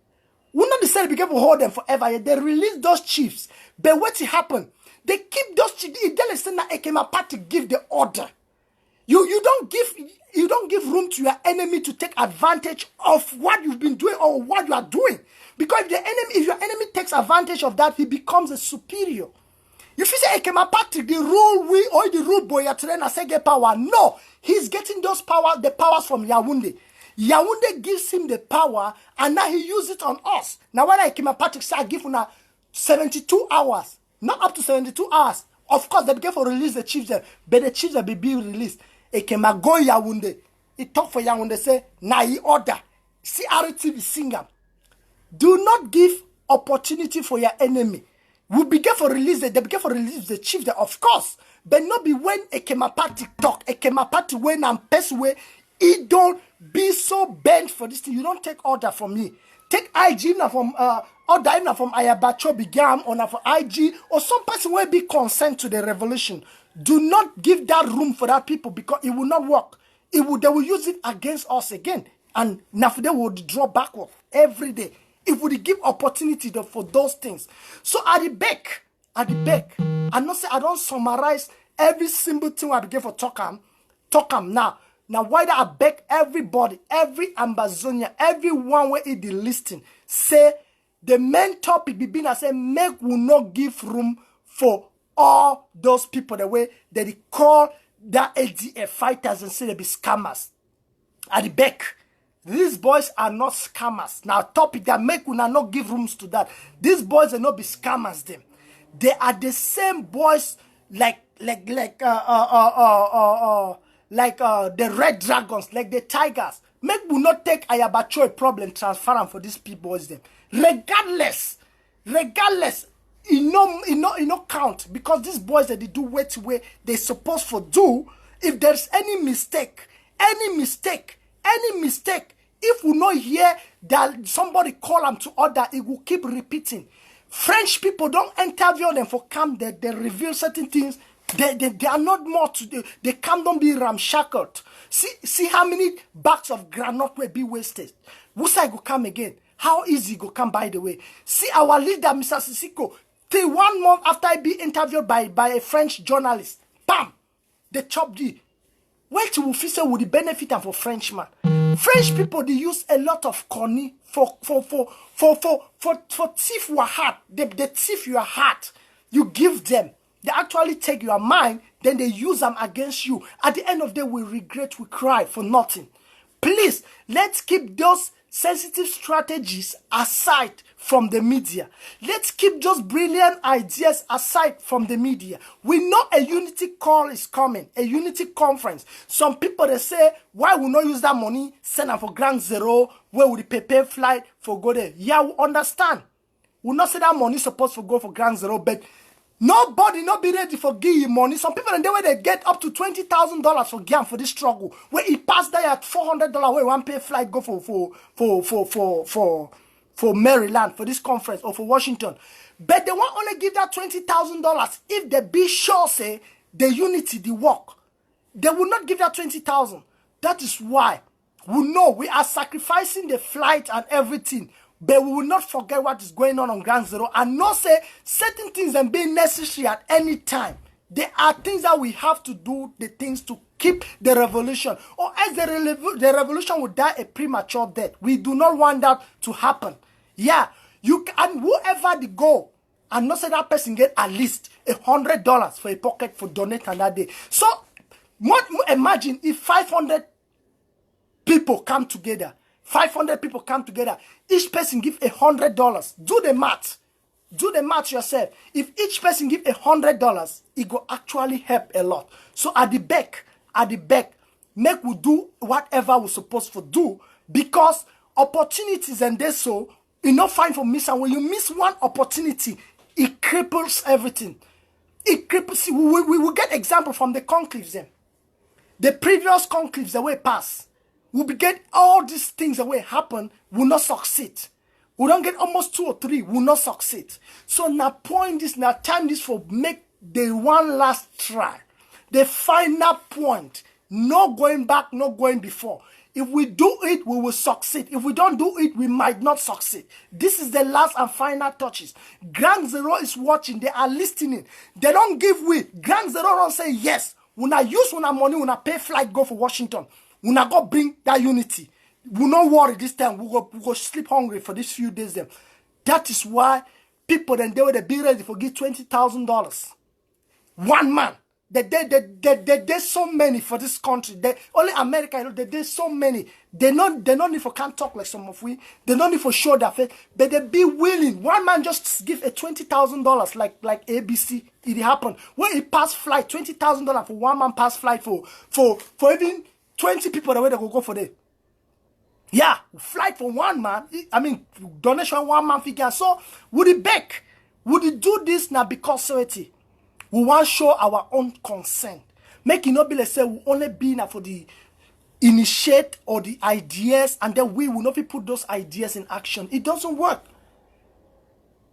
We not decided to be able to hold them forever. They released those chiefs. But what happened? They keep those Ekema party give the order. You don't give room to your enemy to take advantage of what you've been doing or what you are doing. Because if your enemy takes advantage of that, he becomes a superior. If you say Ekema Patrick, the rule boy I say get power. No, he's getting the powers from Yaoundé. Yaoundé gives him the power, and now he uses it on us. Now when Ekema Patrick say I give him 72 hours, not up to 72 hours. Of course, they begin for release the chiefs, but the chiefs will be released. Ekema go Yaoundé. He talk for Yaoundé, say, now he order. CRTV singer. Do not give opportunity for your enemy. We begin for release the chief, of course. But not be when Ekema Party talk. Ekema Party when I'm pass away. It don't be so bent for this thing. You don't take order from me. Take IG now from order now from Ayabacho Bigam or now for IG or some person will be consent to the revolution. Do not give that room for that people because it will not work. They will use it against us again. And now they will draw backward every day. If we give opportunity for those things. So at the back, I not say I don't summarize every single thing I begin for talk now. Now why I beg everybody, every Ambazonian, everyone where it the listing, say the main topic be being I say make will not give room for all those people the way that they call that ADF fighters and say they be scammers. At the back. These boys are not scammers. Now, topic that make una not give rooms to that. These boys are not be scammers. Them, they are the same boys like the red dragons, like the tigers. Make we not take Ayabacho a problem transfer them for these people boys. Them, regardless, it no count because these boys that they do wait way they supposed for do. If there's any mistake. If we not hear that somebody call them to order, it will keep repeating. French people don't interview them for camp. They reveal certain things. They are not more to do. They can't don't be ramshackled. See how many bags of granite will be wasted. Wusa go come again. How easy go come by the way. See our leader, Mr. Sisiko. Till 1 month after I be interviewed by a French journalist. Bam! They chop the. Wait will feel with the benefit and for Frenchman. French people they use a lot of corny for thief your heart. They thief your heart. You give them. They actually take your mind, then they use them against you. At the end of the day, we regret, we cry for nothing. Please, let's keep those sensitive strategies aside from the media. Let's keep those brilliant ideas aside from the media. We know a unity call is coming, a unity conference. Some people they say, why we not use that money, send them for Ground Zero, where would the prepare flight for go there? Yeah, we understand. We not say that money supposed to go for Ground Zero, but nobody not be ready for give you money. Some people in the way they get up to $20,000 for GAM for this struggle. Where he passed there at $400 where one pay flight go for Maryland for this conference or for Washington. But they won't only give that $20,000 if they be sure say the unity, the work. They will not give that $20,000. That is why we know we are sacrificing the flight and everything. But we will not forget what is going on Ground Zero and not say certain things and being necessary at any time. There are things that we have to do, the things to keep the revolution. Or as the revolution will die a premature death. We do not want that to happen. Yeah, you can, whoever the go, and not say that person get at least $100 for a pocket for donate on that day. So, imagine if 500 people come together. 500 people come together. Each person give $100. Do the math. Do the math yourself. If each person give $100, it will actually help a lot. So at the back, make we do whatever we're supposed to do because opportunities and they so you not find for miss. And when you miss one opportunity, it cripples everything. It cripples. We will get example from the conclaves then. The previous conclaves the way pass. We will get all these things the way happen will not succeed. We don't get almost 2 or 3 will not succeed. So now point this, now time this for make the one last try. The final point. No going back, no going before. If we do it, we will succeed. If we don't do it, we might not succeed. This is the last and final touches. Ground Zero is watching. They are listening. They don't give way. Ground Zero don't say yes. When I use when I money, when I pay flight, go for Washington. When I go bring that unity. We not worry this time. We go sleep hungry for these few days. Then. That is why people then they will be ready for give $20,000. One man. There's so many for this country. Only America, you know, there's so many. They don't need for can't talk like some of we. They don't need for show their face, but they be willing. One man just give a $20,000 like ABC. It happened when it passed flight $20,000 for one man pass flight for even 20 people the way they go for that. Yeah, flight for one man. I mean donation one man figure. So would it back? Would it do this now because society? We want to show our own consent. Make it not be like say we only be now for the initiate or the ideas, and then we will not put those ideas in action. It doesn't work.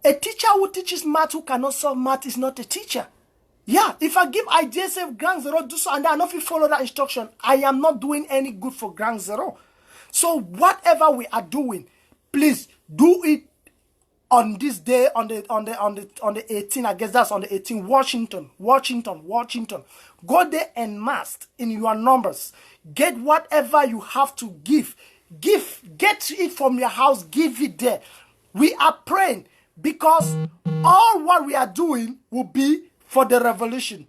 A teacher who teaches math who cannot solve math is not a teacher. Yeah, if I give ideas, say Ground Zero do so, and then I not follow that instruction, I am not doing any good for Ground Zero. So whatever we are doing, please do it on this day, on the 18th, I guess that's on the 18th, Washington. Go there en masse in your numbers. Get whatever you have to give. Get it from your house, give it there. We are praying because all what we are doing will be for the revolution.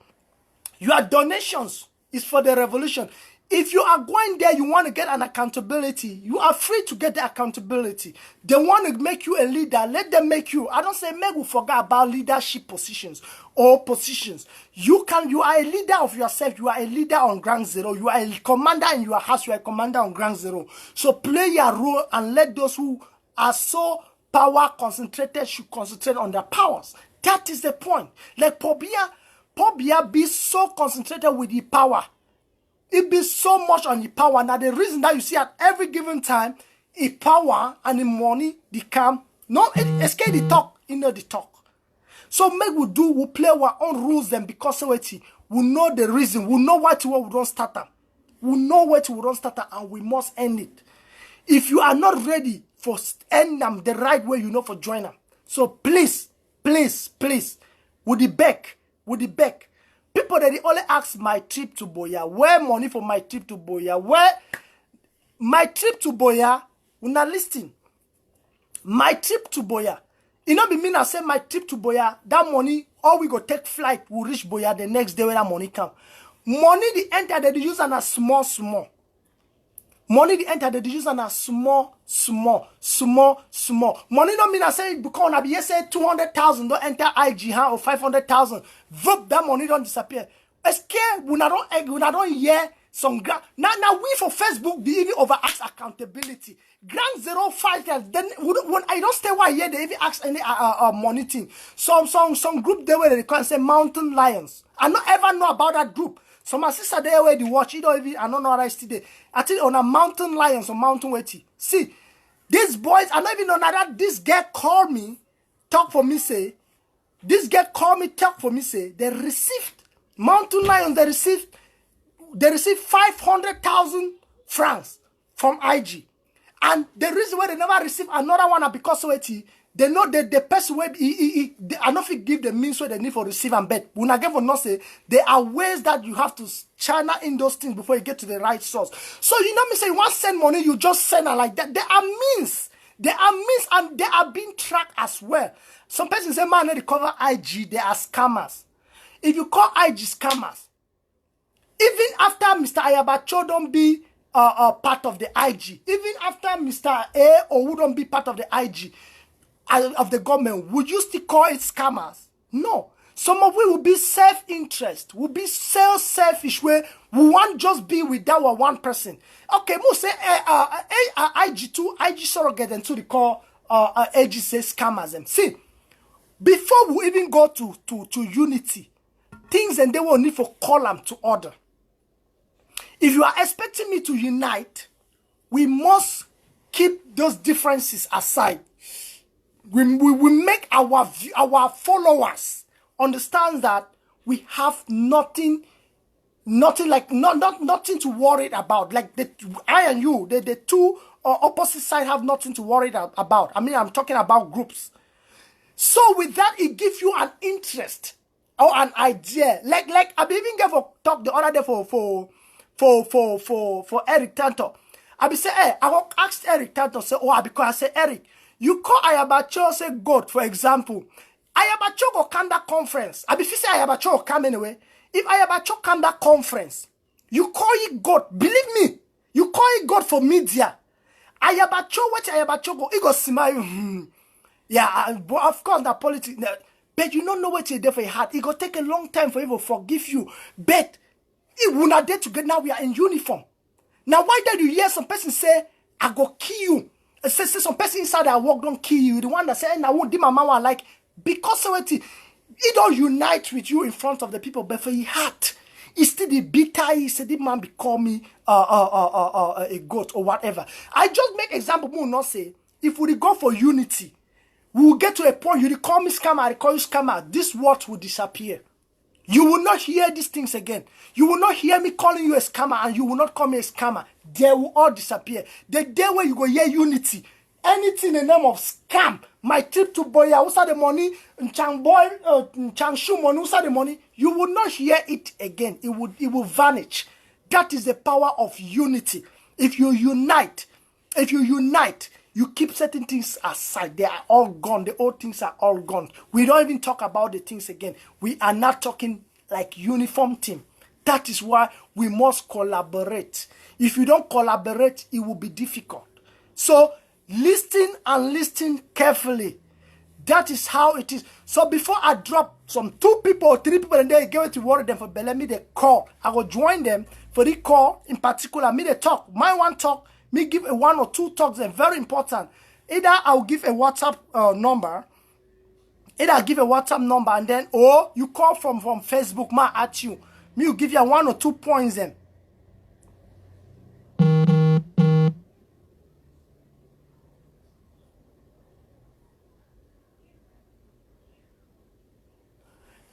Your donations is for the revolution. If you are going there, you want to get an accountability. You are free to get the accountability. They want to make you a leader. Let them make you. I don't say make you forget about leadership positions or positions. You are a leader of yourself. You are a leader on Ground Zero. You are a commander in your house. You are a commander on Ground Zero. So play your role and let those who are so power concentrated should concentrate on their powers. That is the point. Like Pobia be so concentrated with the power. It be so much on the power. Now the reason that you see at every given time, the power and the money, they come. No, escape the talk, the talk. So make we play our own rules then because we know the reason. We know why we don't start them. We know where we don't start them and we must end it. If you are not ready for end them the right way, you know for join them. So please, with the back. People that they only ask my trip to Boya. Where money for my trip to Boya? Where my trip to Boya? We're not listening. My trip to Boya. You know, be mean I say my trip to Boya. That money, or we go take flight. We reach Boya the next day when that money come. Money the enter they use on a small. Money the enter they use on a small. Money don't mean I say because I be say 200,000 don't enter IG or 500,000. Vote that money don't disappear. Escape when I don't hear some now we for Facebook they even over ask accountability. Ground Zero fighters then when I don't stay why here they even ask any money thing. Some group there where they can say Mountain Lions. I not ever know about that group. So my sister there where they watch, you don't even I don't know what I see there. I think on a Mountain Lions or Mountain Wetty. See, these boys, I don't even know that this girl called me, talk for me, say, this girl called me, talk for me, say, they received, Mountain Lions, they received 500,000 francs from IG. And the reason why they never received another one is because they know that the person where I don't think give the means where they need for receive and bet. When I give for not say there are ways that you have to channel in those things before you get to the right source. So you know me say you want to send money, you just send it like that. There are means and they are being tracked as well. Some persons say man they cover IG, they are scammers. If you call IG scammers, even after Mr. Ayabacho don't be part of the IG, even after Mr. A or who don't be part of the IG of the government, would you still call it scammers? No. Some of we will be self-interest, will be selfish where we want just be with that one person. Okay, we say IG surrogate and to the call AG say scammers them. See, before we even go to unity, things and they will need for column to order. If you are expecting me to unite, we must keep those differences aside. We make our followers understand that we have nothing Nothing like nothing to worry about. Like I and you, the two opposite side have nothing to worry about. I mean, I'm talking about groups. So with that, it gives you an interest or an idea. Like I even gave a talk the other day for Eric Tanto. I be say, hey, I will ask Eric Tanto, say, oh, because I say, Eric, you call Ayabacho say God, for example. Ayabacho go come that conference. I be say Ayabacho will come anyway. If Ayabacho come that conference, you call it God. Believe me, you call it God for media. Ayabacho, what Ayabacho go, he go smile. Yeah, but of course, that politics, but you don't know what you're there for your heart. It will take a long time for him to forgive you. But it will not dare together. Now we are in uniform. Now, why did you hear some person say, I go kill you? Say some person inside that work don't kill you. The one that say, I won't do my mama like, because of it don't unite with you in front of the people, but for your heart, it's still the bitter. He said, the man be call me a goat or whatever. I just make example, will not say, if we go for unity, we will get to a point, you call me scammer, I call you scammer, this word will disappear. You will not hear these things again. You will not hear me calling you a scammer and you will not call me a scammer. They will all disappear. The day where you go hear unity, anything in the name of scam, my trip to Boya, who's the money, Changshu money, who's the money, you will not hear it again. It will vanish. That is the power of unity. If you unite, you keep certain things aside. They are all gone. The old things are all gone. We don't even talk about the things again. We are not talking like uniform team. That is why we must collaborate. If you don't collaborate, it will be difficult. So listen and listen carefully. That is how it is. So before I drop some 2 people or 3 people and they give it to worry them for let me they call. I will join them for the call in particular. Me they talk. My one talk. Me give a 1 or 2 talks and very important. Either I'll give a WhatsApp number. Either I'll give a WhatsApp number and then or you call from Facebook ma at you. Me will give you 1 or 2 points then.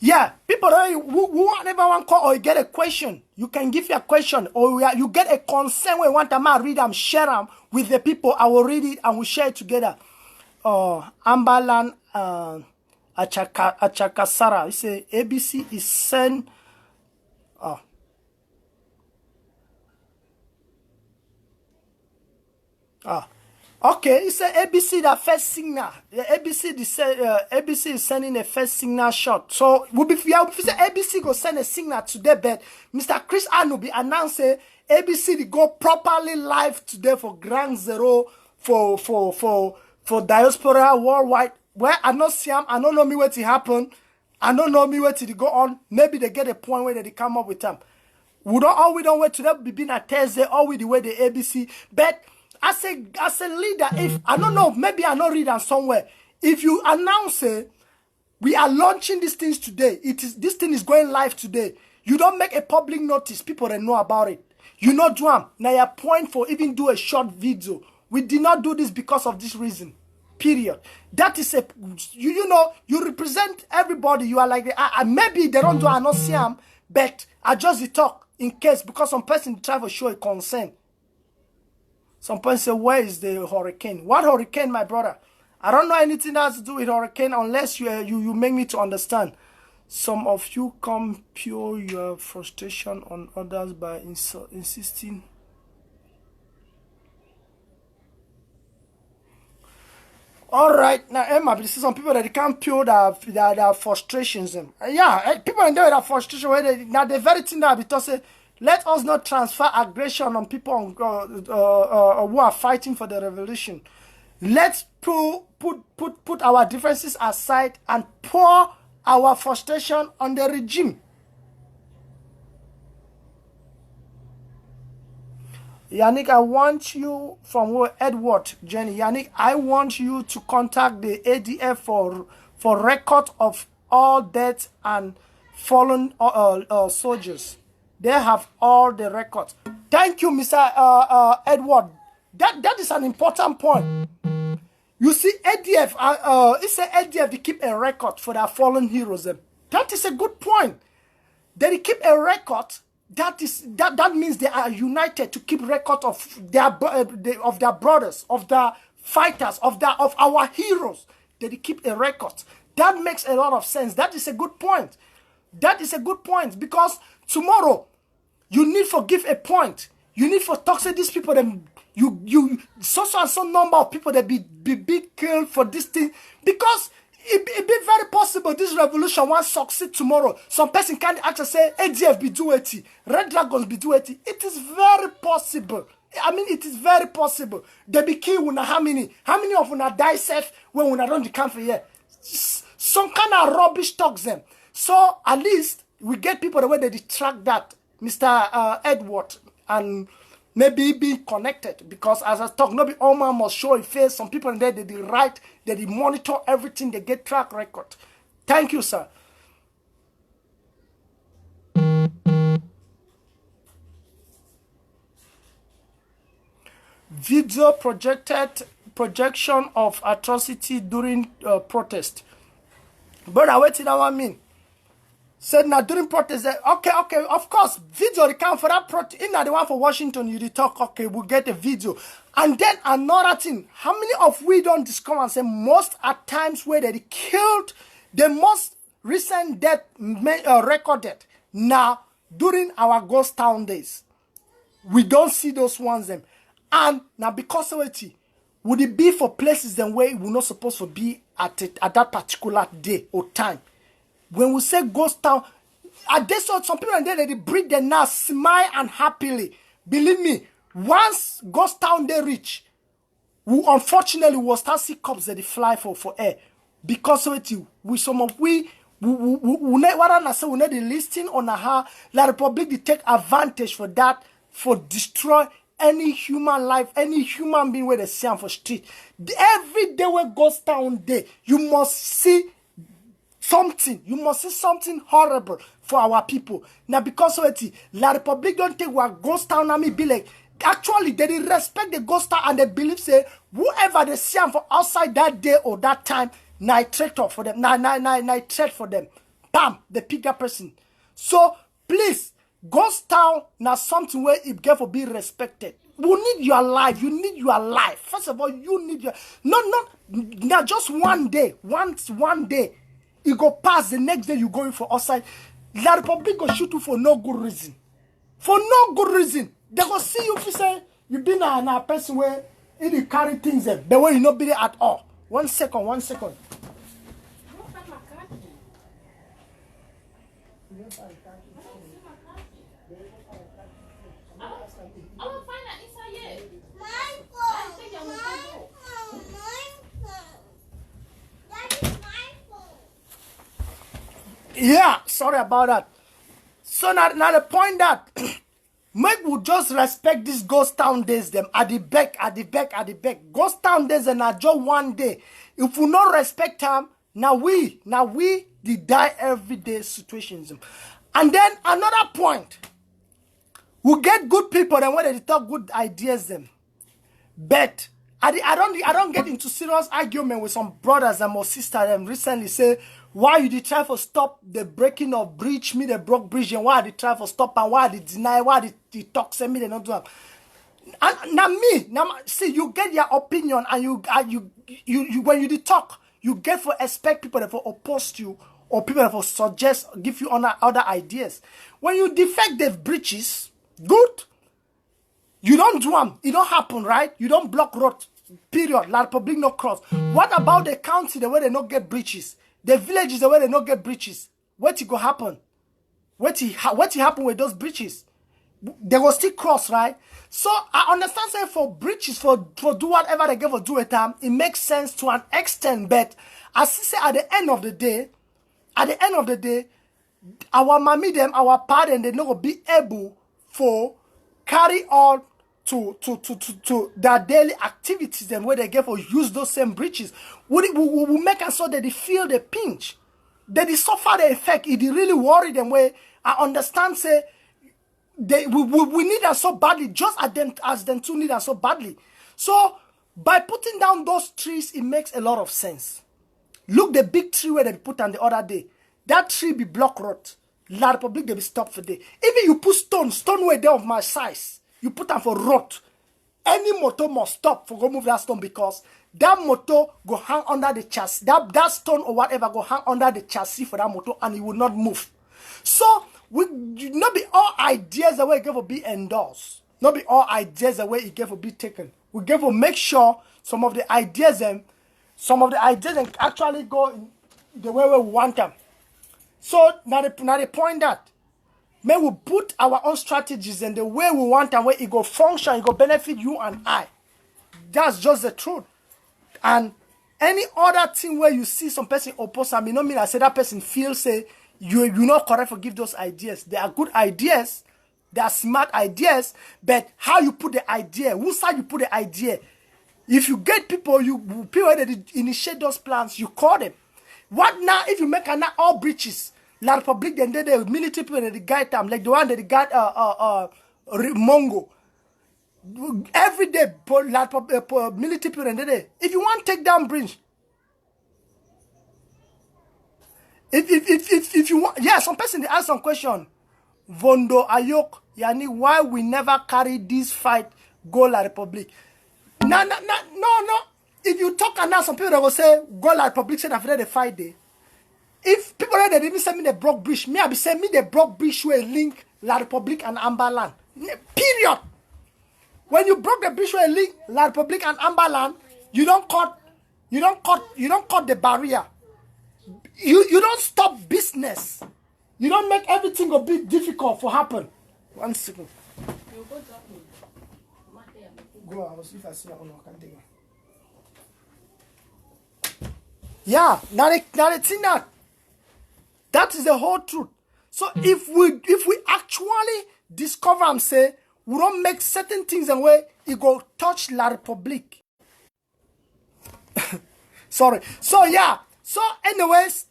Yeah, people who never want call or you get a question, you can give your question or you get a concern where you want to read them, share them with the people. I will read it and we'll share it together. Ambalan Achakasara, he say ABC is sent. Okay, it's a ABC that first signal. The ABC is sending a first signal shot. So if ABC go send a signal today, but Mr. Chris Ann will be announcing ABC to go properly live today for Ground Zero for diaspora worldwide. Where I not see them, I don't know me what to happen. I don't know me what to go on. Maybe they get a point where they come up with them. We don't wait to them be a Thursday or with the way the ABC, but as a leader, if I don't know, maybe I not read them somewhere. If you announce we are launching these things today, this thing is going live today. You don't make a public notice, people don't know about it. You not do them. Now your point for even do a short video. We did not do this because of this reason. Period. That is you know, you represent everybody. You are like maybe they don't do I not see them, but I just talk in case because some person try to show a concern. Some people say, where is the hurricane? What hurricane, my brother? I don't know anything else to do with hurricane unless you make me to understand. Some of you come pure your frustration on others by insisting. All right, now Emma, this is some people that they can't pure their frustrations. Yeah, people enjoy that frustration. Now the very thing that because let us not transfer aggression on people who are fighting for the revolution. Let's put our differences aside and pour our frustration on the regime. Yannick, I want you from Edward, Jenny. Yannick, I want you to contact the ADF for record of all deaths and fallen soldiers. They have all the records. Thank you, Mr. Edward. That is an important point. You see, ADF, it's an ADF, they keep a record for their fallen heroes. That is a good point. They keep a record. that means they are united to keep record of their brothers, of the fighters, of our heroes. They keep a record. That makes a lot of sense. That is a good point. That is a good point, because tomorrow you need to give a point. You need for talk to these people. Then you so and so number of people that be killed for this thing, because it be very possible this revolution won't succeed tomorrow. Some person can actually say ADF be do it, Red Dragons be do it. It is very possible. I mean, it is very possible. They be killed when how many of una die safe when una don't come for here. Some kind of rubbish talks them. So at least we get people the way they track that, Mr. Edward, and maybe be connected, because as I talk, nobody all man must show a face. Some people in there they write, they monitor everything, they get track record. Thank you, sir. Video projection of atrocity during protest. Brother, what did that mean? Said now during protest, okay, of course, video account for that protest. In the one for Washington, you talk, okay, we'll get a video. And then another thing, how many of we don't discover and say most at times where they killed the most recent death recorded now during our ghost town days? We don't see those ones them. And now because of it, would it be for places then where we're not supposed to be at that particular day or time? When we say ghost town, at this sort, some people and then they breathe their now, smile and happily. Believe me, once ghost town they reach, we unfortunately will start see cops that they fly for air. Because of it, we some of we the listing on how La Republic they take advantage for that, for destroy any human life, any human being where they see them for street. Every day where ghost town day, you must see something. You must see something horrible for our people. Now because of it, La Republic don't take what ghost town army be like. Actually, they respect the ghost town and they believe say whoever they see them for outside that day or that time, nitrate for them. Nitrate for them. Bam, they pick that person. So please, ghost town now something where it get for be respected. We need your life. You need your life. First of all, you need your not just one day. One day. You go past the next day you going for outside. La Republic go shoot you for no good reason. For no good reason. They go see you if you say you been a person where you carry things there. The way you not be there at all. 1 second. Yeah, sorry about that. So now the point that make we just respect this ghost town days them at the back. Ghost town days and not just one day. If we not respect them, now we the die everyday situations. And then another point, we get good people and when they talk good ideas them. But I don't get into serious argument with some brothers and my sister them recently say why you did try to stop the breaking of bridge, me they broke bridge, and why they try to stop and why they deny, why they talk say me they not do them. And now see you get your opinion and you when you did talk, you get for expect people that for oppose you or people that for suggest give you other ideas. When you defect the bridges, good. You don't do them. It don't happen, right? You don't block road. Period. La Republic no cross. What about the county the way they not get bridges? The villages the way they not get bridges? What it go happen? What it happen with those bridges? They will still cross, right? So I understand say for bridges for do whatever they give for do it it makes sense to an extent, but as I say at the end of the day, our mommy them, our parents, they not gonna be able for carry on to their daily activities and where they get for use those same bridges. We make us so that they feel the pinch, that they suffer the effect. It really worry them where I understand say we need us so badly, just as them too need us so badly. So by putting down those trees, it makes a lot of sense. Look the big tree where they put on the other day. That tree be block road. La Republic they be stopped for day. Even you put stone way there of my size, you put them for road. Any motor must stop for go move that stone because that motor go hang under the chassis. That stone or whatever go hang under the chassis for that motor and it will not move. So we not be all ideas the way it will be endorsed. Not be all ideas the way it will be taken. We give to make sure some of the ideas actually go in the way we want them. So now the point that may we put our own strategies in the way we want and where it go function, it go benefit you and I. That's just the truth. And any other thing where you see some person oppose, I mean, no mean I say that person feels say you're not correct for give those ideas. They are good ideas, they are smart ideas, but how you put the idea, whose side you put the idea. If you get people that initiate those plans, you call them. What now if you make all breaches? La Republic, then the military people that guide them, like the one that guide Mongo. Every day, military people and if you want to take down bridge, if you want, yeah, some person they ask some question. Vondo Ayuk, yani why we never carry this fight go La Republic? No. If you talk and now some people that will say go La Republic said after the fight day. If people that didn't send me the broke bridge, me I be send me the broke bridge where link La Republic and Ambaland. Period. When you broke the bridge where link La Republic and Ambaland, you don't cut the barrier. You don't stop business. You don't make everything a bit difficult for happen. 1 second. Go, I will see if I see that one. I can take it. Yeah, now the thing that is the whole truth. So if we actually discover and say we don't make certain things and way it go touch La Republic. Sorry. So yeah. So anyways,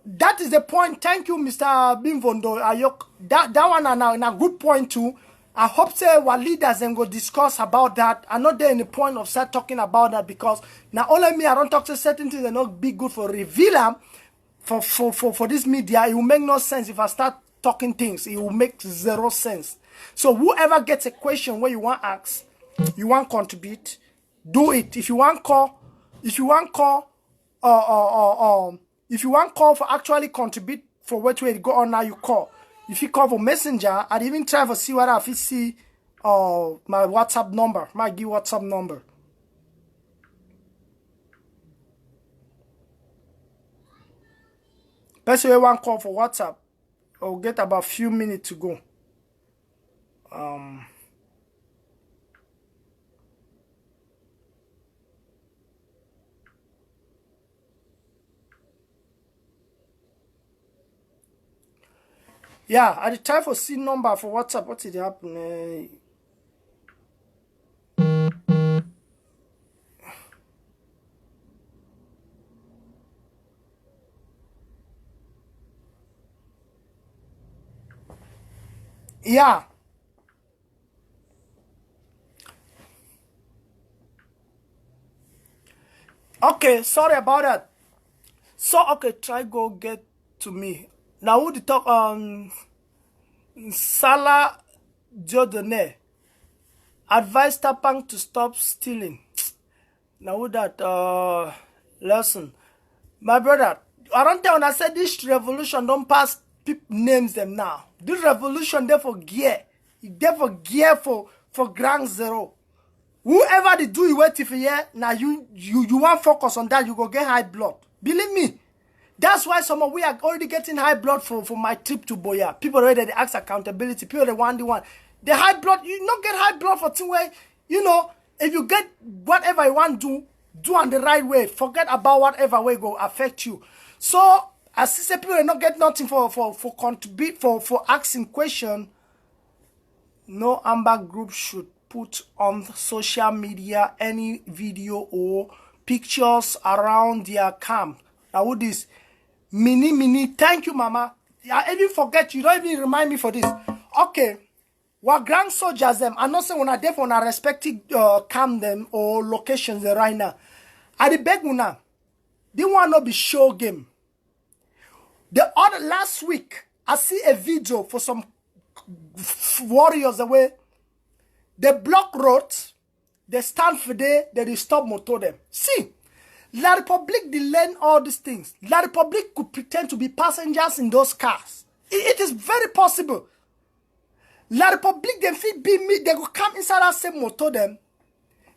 that is the point. Thank you, Mr. Bimvondo Ayuk. That one and a good point too. I hope say our leaders and go discuss about that. I'm not there in the point of start talking about that because not only me, I don't talk to certain things that not be good for reveal them for this media. It will make no sense if I start talking things. It will make zero sense. So whoever gets a question where you want ask, you want contribute, do it. If you want call for actually contribute for what way to go on now, you call. If you call for messenger, I'd even try to see what I see my WhatsApp number, my give WhatsApp number. Person who want call for WhatsApp, I'll get about few minutes to go. Yeah, at the time for C number for WhatsApp, what did happen? Yeah. Okay, sorry about that. So okay, try go get to me. Now who the talk Salah Jodone advised Tapang to stop stealing. Now who that lesson. My brother, I don't tell when I said this revolution don't pass people names them now. This revolution there for gear. It there for gear for ground zero. Whoever they do it wait for here, now you want focus on that, you go get high blood. Believe me. That's why some of we are already getting high blood for my trip to Boya. People already they ask accountability. People they want the one. The high blood, you not get high blood for two way. You know, if you get whatever you want to do on the right way. Forget about whatever way go affect you. So as I say, people not get nothing for contribute for asking question. No Amber group should put on social media any video or pictures around their camp. Now what is mini thank you mama. I even forget you don't even remind me for this. Okay, what grand soldiers them I not say when I there for a respective camp them or locations right now. I the beg una they want not be show game. The other last week I see a video for some warriors away. They block roads, they stand for day, they stop motor them. See, La Republique, they learn all these things. La Republique could pretend to be passengers in those cars. It is very possible. La Republique, they fit be me, they go come inside that same motor them.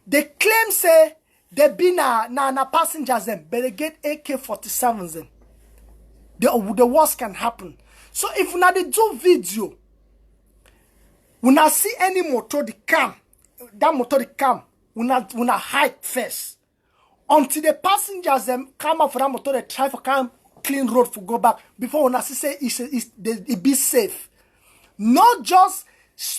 They claim say they be na passengers them, but they get AK-47s them. The worst can happen. So if una dey do video, una see any motor they come, that motor they come, una hide first. Until the passengers them come up for that motor, they try for come clean road for go back before una see say it be safe. Not just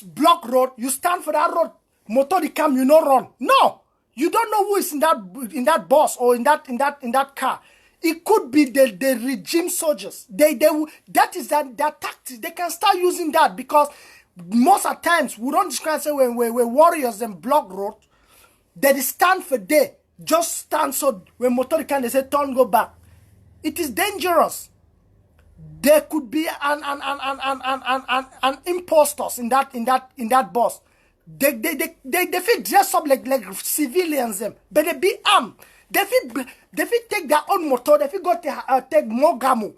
block road, you stand for that road, motor they come, you no run. No, you don't know who is in that bus or in that car. It could be the regime soldiers. That is their tactics. They can start using that because most of the times we don't describe say when warriors and block road, they stand for day. Just stand so when motor can they say turn go back. It is dangerous. There could be an imposters in that bus. They fit dress up like civilians them, but they be armed. They fit take their own motor. They fit go take more gamo.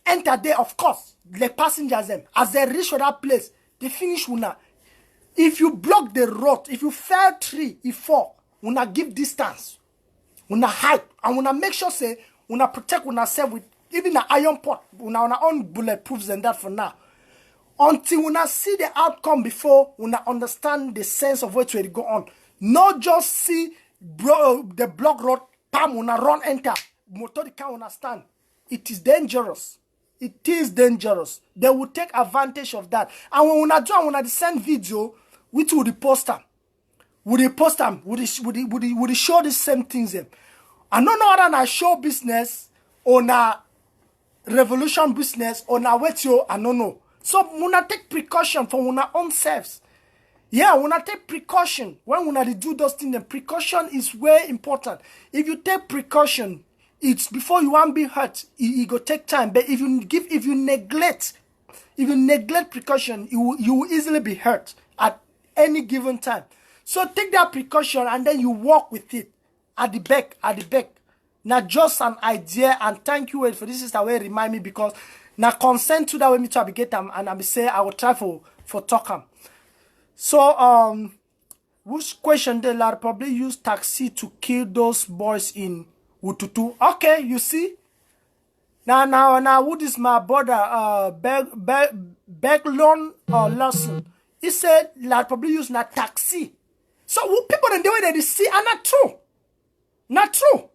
Enter there, of course. The passengers them as they reach to that place, they finish una. If you block the road, if you fell tree, if fall, una give distance, una hide, and una make sure say una protect una self with even an iron pot, una own bulletproofs and that for now. Until una see the outcome before una understand the sense of what will go on. Not just see the block road, pam, una run enter, motor can't understand. It is dangerous. It is dangerous. They will take advantage of that. And when una do and una send video, which will repost them. Would they post them? Would they show the same things them? I don't know whether I show business or na revolution business or na wait you, I don't know. So una take precaution for una own selves. Yeah, una take precaution. When una do those things, then precaution is very important. If you take precaution, it's before you want to be hurt, it go take time. But if you neglect precaution, you will easily be hurt at any given time. So take that precaution and then you walk with it at the back. Now just an idea, and thank you for this is the way remind me because now consent to that way me to get them and I say I will try for talk them. So which question they will probably use taxi to kill those boys in Ututu? Okay, you see. Now who is my brother Beglon Lawson? He said that probably use na taxi. So people in the way they see are not true. Not true.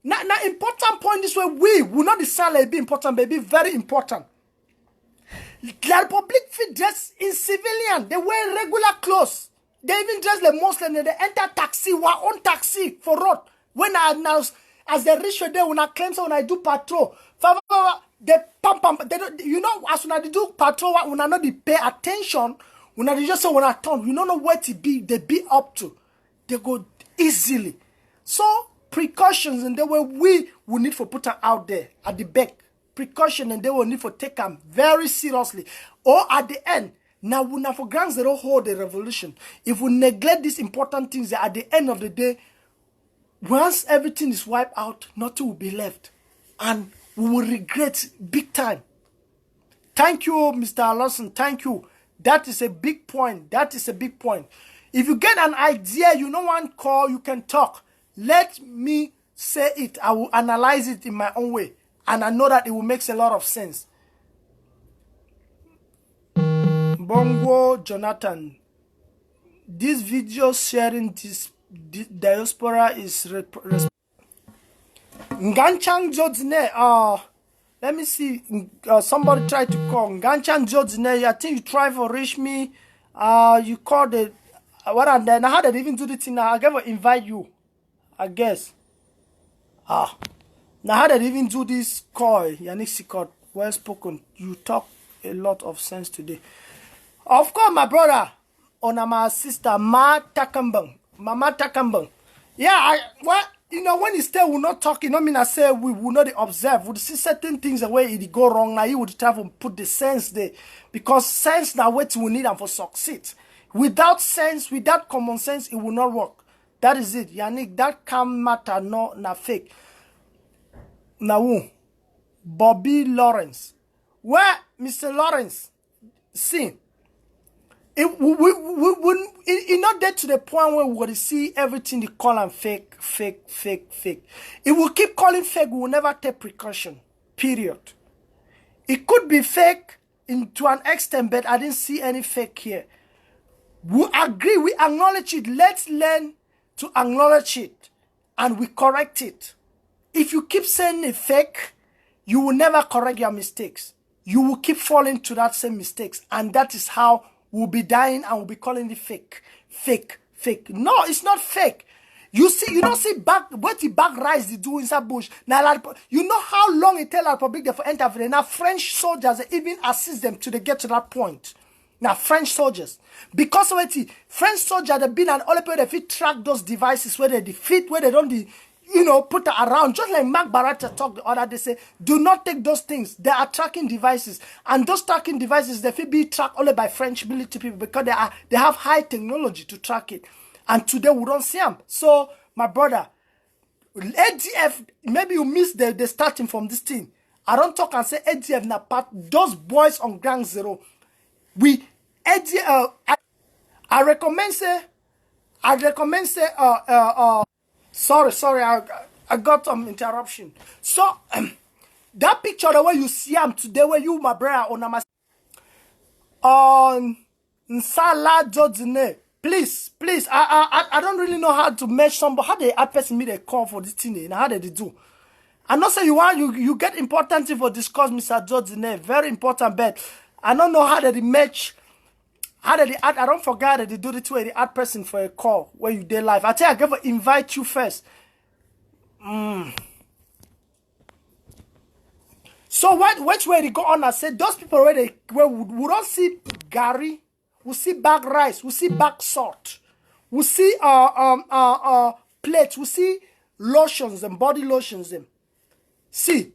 Now important point this way we will not decide like be important, but be very important. La Republic fit dress in civilian. They wear regular clothes. They even dress like Muslim. They enter taxi, one own taxi for road. When I announce as they reach there, when I claim so when I do patrol, they pump. They don't, you know, as when I do patrol, when I know they pay attention, when I just say when I turn, you don't know what it be. They be up to. They go easily. So precautions and they we will need for put them out there at the back. Precaution and they will need for take them very seriously. Or at the end, now we not for grants they don't hold the revolution. If we neglect these important things, at the end of the day, once everything is wiped out, nothing will be left. And we will regret big time. Thank you, Mr. Lawson. Thank you. That is a big point. That is a big point. If you get an idea, you know one call, you can talk. Let me say it. I will analyze it in my own way. And I know that it will make a lot of sense. Bongo Jonathan. This video sharing this diaspora is Nganchang Jodine. Let me see. Somebody tried to call Nganchang Jodine. I think you try for reach me. You called it. What and then how did they even do the thing now? I gotta invite you. I guess. Now how did they even do this call? Yannick Sikot, well spoken. You talk a lot of sense today. Of course, my brother. Ona my sister, Mama Takambang. Yeah, you know, when he stay, will not talk, you know, mean I say we will not observe, would see certain things the way it go wrong. Now you would try to put the sense there, because sense now what we need and for succeed. Without sense, without common sense, it will not work. That is it, Yannick. That can matter, no, na fake. Now, Bobby Lawrence, where Mr. Lawrence, see. It not get to the point where we're going to see everything they call and fake. It will keep calling fake. We will never take precaution. Period. It could be fake to an extent, but I didn't see any fake here. We agree. We acknowledge it. Let's learn to acknowledge it, and we correct it. If you keep saying it fake, you will never correct your mistakes. You will keep falling to that same mistakes, and that is how we'll be dying, and we'll be calling it fake. No, it's not fake. You see, you don't see what the back rise they do inside bush. Now, you know how long it tell our public they for enter. Now, French soldiers even assist them to get to that point. Now, French soldiers, because of it, French soldiers have been and all the people they fit track those devices where they defeat, where they don't put it around. Just like Mark Barata talked the other day, say, do not take those things. They are tracking devices. And those tracking devices, they will be tracked only by French military people because they have high technology to track it. And today we don't see them. So, my brother, ADF, maybe you missed the starting from this thing. I don't talk and say ADF na part. Those boys on Ground Zero, I recommend say, sorry, I got some interruption. So, that picture, the way you see him today, where you, my brother, on Nsala Jodine, please, I don't really know how to match somebody. How they person me they call for this thing, and how they do. I know say you get important thing for discuss, Mr. Jodine, very important, but I don't know how they match. How did I don't forget that they do it where the add person for a call where you did live. I tell you, I gotta invite you first. So which way they go on? I said those people where we don't see Gary, we see bag rice, we see bag salt, we see plates, we see lotions and body lotions them. See,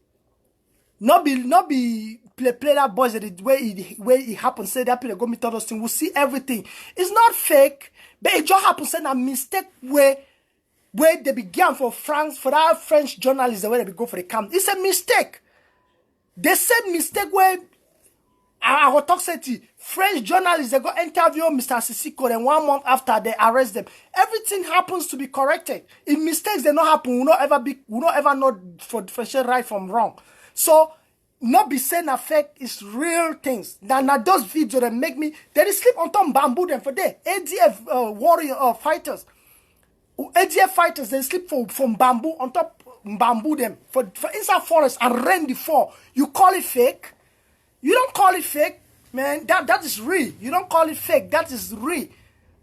not be play that boys that where it happens, say that people go meet all those things. We'll see everything. It's not fake, but it just happens a mistake where they began for that French journalists where they go for the camp. It's a mistake. The same mistake where I will talk to French journalists, they go interview Mr. Sisiko, then 1 month after they arrest them. Everything happens to be corrected. If mistakes they not happen, we not ever know for sure right from wrong. So not be saying a fake is real things. Now those videos that make me they sleep on top bamboo them for day. ADF warrior fighters. ADF fighters they sleep from bamboo on top bamboo them for inside forest and rain the fall. You call it fake? You don't call it fake, man. That is real. You don't call it fake. That is real.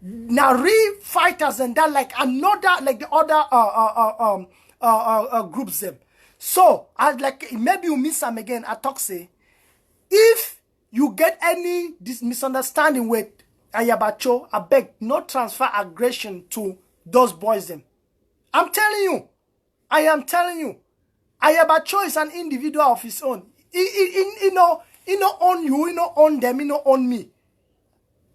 Now real fighters and that like another like the other groups them. So, maybe you miss them again. I talk say, if you get any misunderstanding with Ayabacho, I beg, not transfer aggression to those boys them. I'm telling you. I am telling you. Ayabacho is an individual of his own. He no own you, he no own them, he no own me.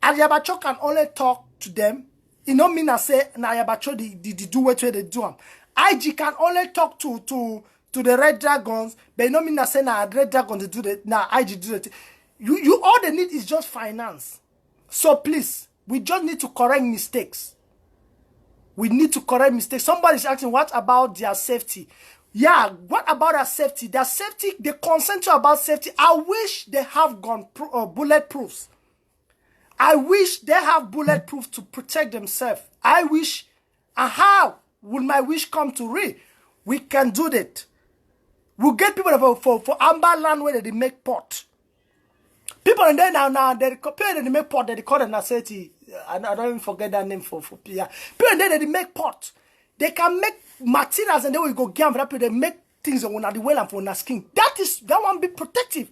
Ayabacho can only talk to them. It no mean I say, na Ayabacho they do what they do them. IG can only talk to the Red Dragons, but you know me say na Red Dragons do that. Now IG do that. You all they need is just finance. So please, we just need to correct mistakes. We need to correct mistakes. Somebody's asking, what about their safety? Yeah, what about their safety? Their safety, they concern about safety. I wish they have bulletproofs. I wish they have bulletproof to protect themselves. I wish, and how would my wish come to real? We can do that. We'll get people for Amber land where they make pot. People in there now they compare they make pot, they call it Naseti. I don't even forget that name for Pia. People in there they make pot. They can make materials and then we go get for that people, they make things on the well and for the skin. That one be protective.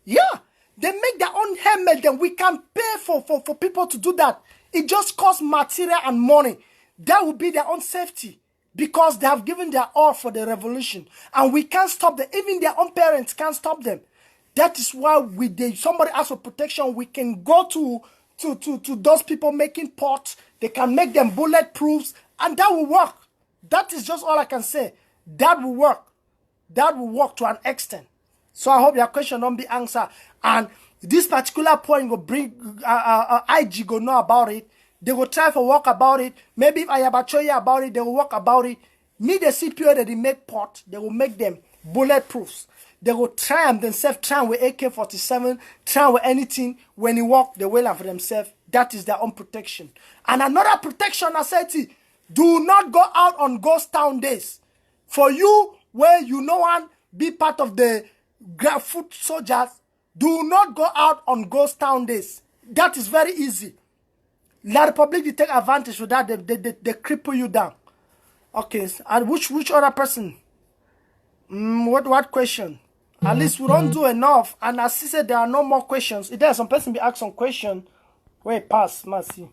Yeah. They make their own helmet, then we can pay for people to do that. It just costs material and money. That would be their own safety. because they have given their all for the revolution, and we can't stop them. Even their own parents can't stop them. That is why somebody asks for protection, we can go to those people making pots. They can make them bulletproofs, and that will work. That is just all I can say. That will work. That will work to an extent. So I hope your question don't be answered. And this particular point will bring IG go know about it. They will try to work about it. Maybe if I have show you about it, they will work about it. Me, the CPO that they make pot, they will make them bulletproofs. They will try themselves, try with AK-47, try with anything. When you walk, they will have for themselves. That is their own protection. And another protection, I said, do not go out on ghost town days. For you, where you know one, be part of the foot soldiers, do not go out on ghost town days. That is very easy. La Republic, they take advantage of that. They cripple you down. Okay, and which other person? What question? At least we don't do enough. And as he said, there are no more questions. If there are some person be asked some question, wait, pass, mercy.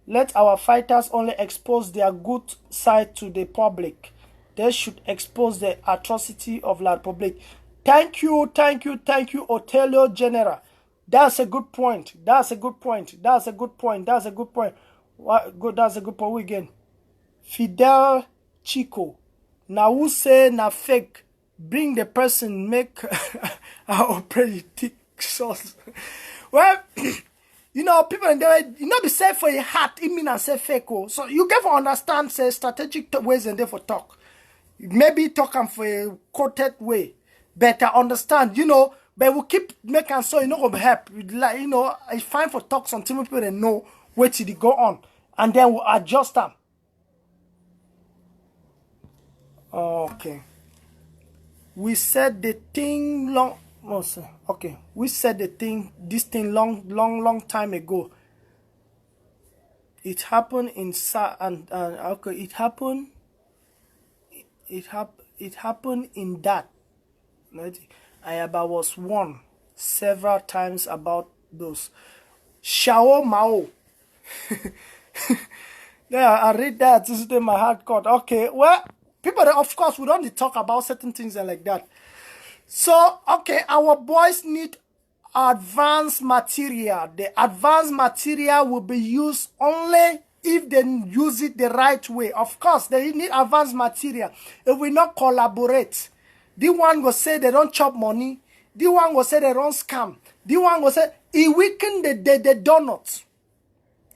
Let our fighters only expose their good side to the public. They should expose the atrocity of La Republic. Thank you, Otelio General. That's a good point. That's a good point. That's a good point. That's a good point. What good? That's a good point again. Fidel Chico. Now who say na fake? Bring the person make our pretty sauce. Well, you know, people in there, you know, be safe for your heart. It mean and say fake. Oh. So you get to understand, say strategic ways and there for talk. Maybe talk them for a quoted way. Better understand, you know. But we keep making so you know go help. Like, you know, it's fine for talk some people that know where to go on, and then we'll adjust them. Okay. We said the thing long. Oh, okay. We said this thing long time ago. It happened in okay. It happened. It happened in that. I was warned several times about those. Shao Mao. Yeah, I read that. This is my heart cut. Okay, well, people, of course, we don't talk about certain things like that. So, okay, our boys need advanced material. The advanced material will be used only if they use it the right way. Of course, they need advanced material. If we not collaborate, the one will say they don't chop money. The one will say they don't scam. The one will say it weakens the donuts.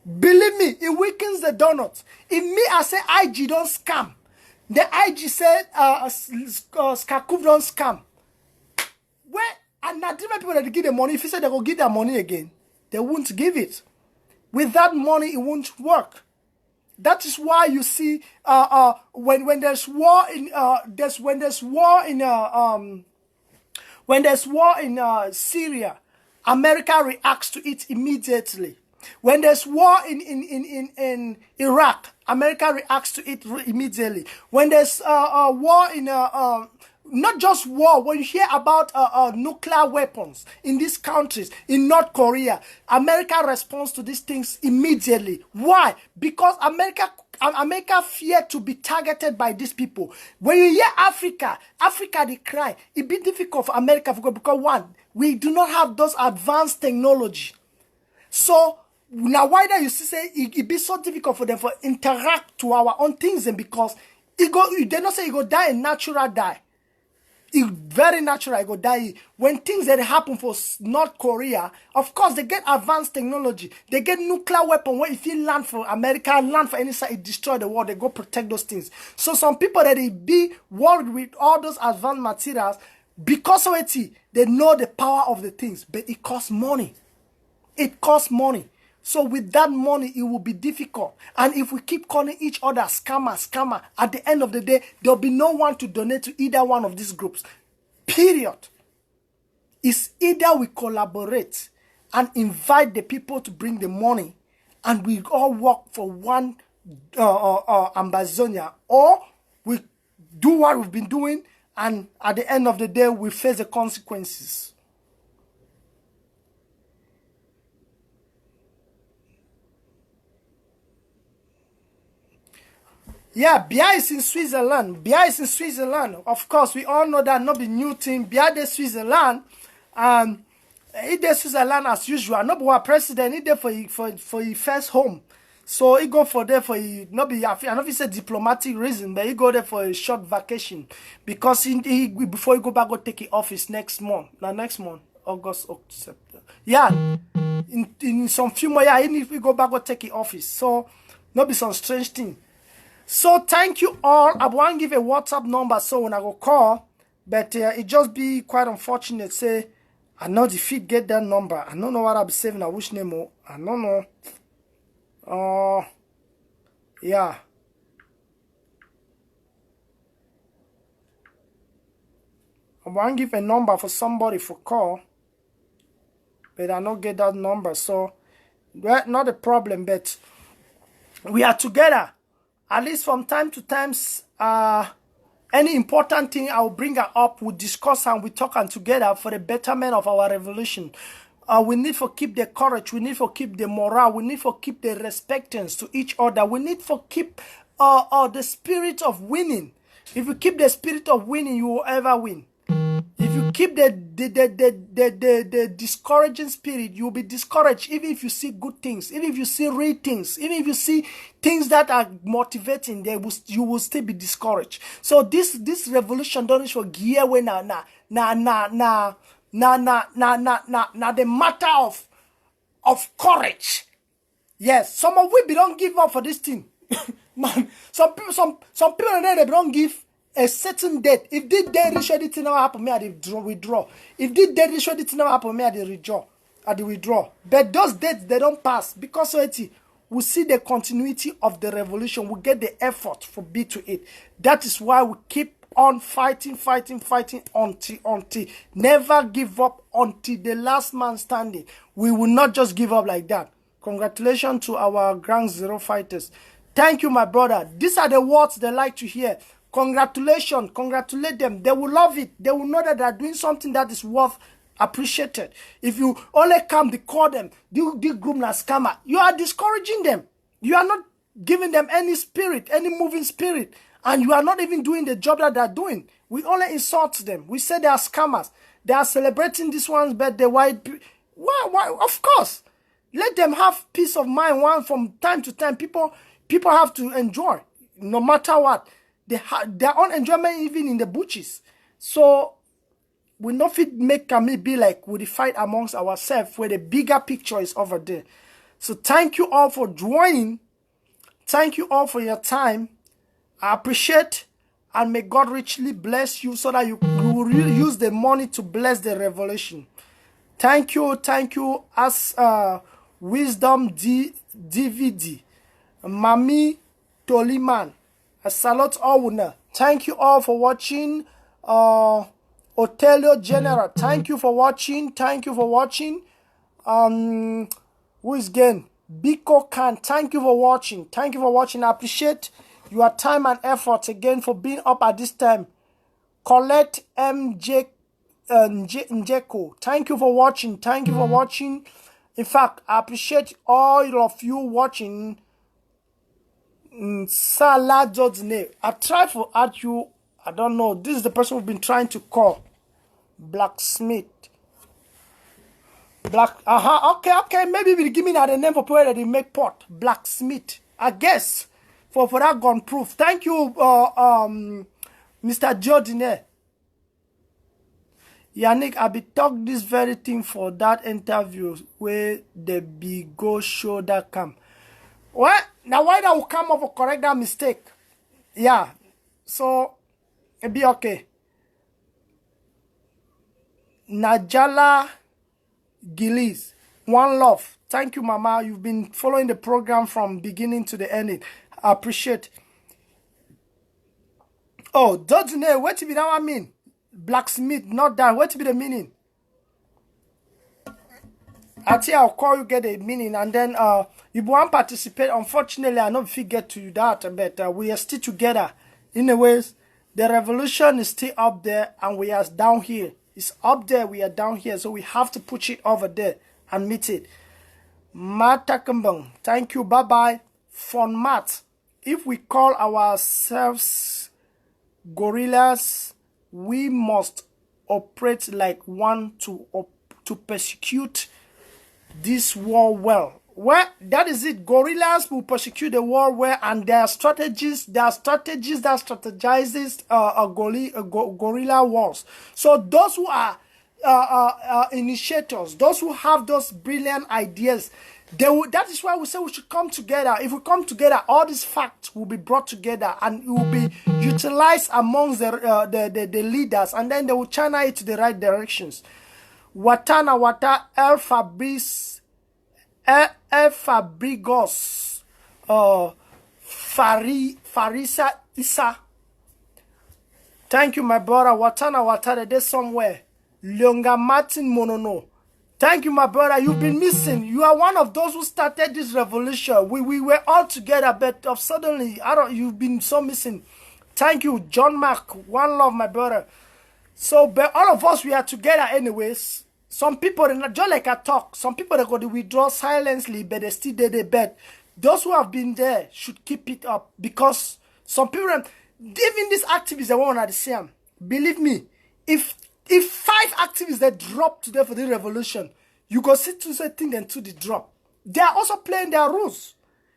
Believe me, it weakens the donuts. If me, I say IG don't scam. The IG said Skakuv don't scam. Where and now different people that give the money, if you say they will give their money again, they won't give it. With that money, it won't work. That is why you see when there's war in Syria, America reacts to it immediately. When there's war in Iraq, America reacts to it immediately. When there's war in not just war, when you hear about nuclear weapons in these countries, in North Korea, America responds to these things immediately. Why? Because America fear to be targeted by these people. When you hear Africa they cry. It be difficult for America because one, we do not have those advanced technology. So now why do you say it be so difficult for them to interact to our own things, and because they not say it go die a natural die. It very natural, it go die. When things that happen for North Korea, of course they get advanced technology. They get nuclear weapon where if you land for America, land for any side, it destroy the world. They go protect those things. So some people that they be worried with all those advanced materials, because of it, they know the power of the things, but it costs money. It costs money. So with that money, it will be difficult. And if we keep calling each other scammer, at the end of the day, there'll be no one to donate to either one of these groups. Period. It's either we collaborate and invite the people to bring the money, and we all work for one Ambazonia, or we do what we've been doing, and at the end of the day, we face the consequences. Yeah, Bia is in Switzerland. Bia is in Switzerland. Of course, we all know that not the new thing. Bia is Switzerland. He did Switzerland as usual. No, but president, he did for his first home. So he go for there for a, not be, I don't know if it's a diplomatic reason, but he go there for a short vacation. Because he before he go back, go take his office next month. Now next month, August, September. Yeah, in some few more, yeah, if we go back, go take his office. So, not be some strange thing. So thank you all. I want to give a WhatsApp number so when I go call, but it just be quite unfortunate. Say I know the feed get that number. I don't know what I'll be saving. I wish name. I don't know. Yeah. I want to give a number for somebody for call, but I don't get that number. So well, not a problem. But we are together. At least from time to time, any important thing I'll bring her up, we'll discuss and we talk and together for the betterment of our revolution. We need to keep the courage, we need to keep the morale, we need to keep the respectance to each other, we need to keep the spirit of winning. If you keep the spirit of winning, you will ever win. If you keep the discouraging spirit, you'll be discouraged even if you see good things, even if you see real things, even if you see things that are motivating, you will still be discouraged. So this revolution don't for gear away now the matter of courage. Yes, some of we don't give up for this thing. Man, some people they don't give a certain date. If this day reach anything never happen, me I withdraw. If this day reach anything never happen, me I withdraw. But those dates they don't pass because we see the continuity of the revolution. We get the effort for B to it. That is why we keep on fighting until never give up until the last man standing. We will not just give up like that. Congratulations to our Ground Zero fighters. Thank you, my brother. These are the words they like to hear. Congratulations, congratulate them. They will love it. They will know that they are doing something that is worth appreciated. If you only come to call them, the group na scammer, you are discouraging them. You are not giving them any spirit, any moving spirit, and you are not even doing the job that they are doing. We only insult them. We say they are scammers. They are celebrating this one's birthday. Why? Of course, let them have peace of mind. One from time to time, people have to enjoy, no matter what. They have their own enjoyment even in the bushes. So we not fit make me be like we fight amongst ourselves where the bigger picture is over there. So thank you all for joining. Thank you all for your time. I appreciate and may God richly bless you so that you will really use the money to bless the revelation. Thank you as Wisdom DVD, Mami Toliman. I salute all winner. Thank you all for watching. Otelio General, thank you for watching. Who is again? Biko Khan, thank you for watching. I appreciate your time and effort again for being up at this time. Colette MJ Njeko, thank you for watching. In fact, I appreciate all of you watching. Salah Jodne. I tried to add you. I don't know. This is the person we've been trying to call. Blacksmith. Okay. Maybe we'll give me the name for people that they make pot. Blacksmith. I guess. For that gun proof. Thank you, Mr. Jodine. Yannick, I be talk this very thing for that interview where the big go show that come. Well, now why that will come up or correct that mistake? Yeah. So it'll be okay. Najala Gillies. One love. Thank you, Mama. You've been following the program from beginning to the ending. I appreciate. Oh, Dodgene, what to be that one mean? Blacksmith, not that. What to be the meaning? I think I'll call you, get a meaning, and then you won't participate. Unfortunately, I don't forget to that, but we are still together. In a ways, the revolution is still up there, and we are down here. It's up there, we are down here, so we have to push it over there and meet it. Matakambang, thank you, bye-bye. Fon Mat, if we call ourselves guerrillas, we must operate like one to persecute this war well. Well, that is it. Guerrillas will persecute the war well, and there are strategies that strategizes guerrilla wars. So those who are initiators, those who have those brilliant ideas, that is why we say we should come together. If we come together, all these facts will be brought together and it will be utilized amongst the leaders, and then they will channel it to the right directions. Watana Wata El Fabrigos Farisa Isa. Thank you, my brother. Watana Watara, there's somewhere. Longa Martin Monono. Thank you, my brother. You've been missing. You are one of those who started this revolution. We were all together, but suddenly, you've been so missing. Thank you, John Mark. One love, my brother. So, but all of us, we are together anyways. Some people, just like I talk, some people they go to withdraw silently, but they still did it. But those who have been there should keep it up, because some people, even these activists, they won't the same. Believe me, if 5 activists that drop today for the revolution, you go sit to say thing and to the drop. They are also playing their rules.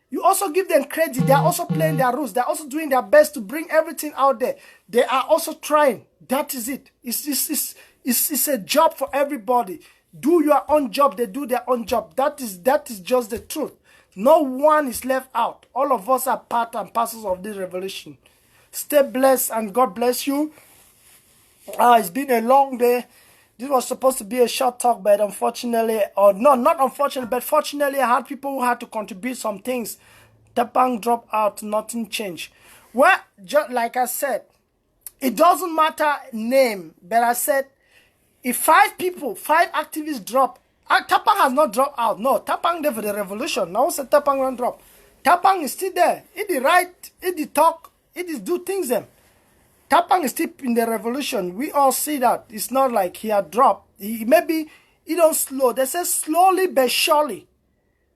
You also give them credit. They are also playing their rules. They are also doing their best to bring everything out there. They are also trying. That is it. It's a job for everybody. Do your own job. They do their own job. That is just the truth. No one is left out. All of us are part and parcels of this revolution. Stay blessed and God bless you. It's been a long day. This was supposed to be a short talk, but unfortunately, or no, not unfortunately, but fortunately, I had people who had to contribute some things. Tapang dropped out, nothing changed. Well, just like I said, it doesn't matter name, but I said, if 5 activists drop, Tapang has not dropped out. No, Tapang there for the revolution. Now say Tapang won't drop. Tapang is still there. It is right, it is talk, it is do things them. Tapang is still in the revolution. We all see that. It's not like he had dropped. Maybe he don't slow. They say slowly but surely.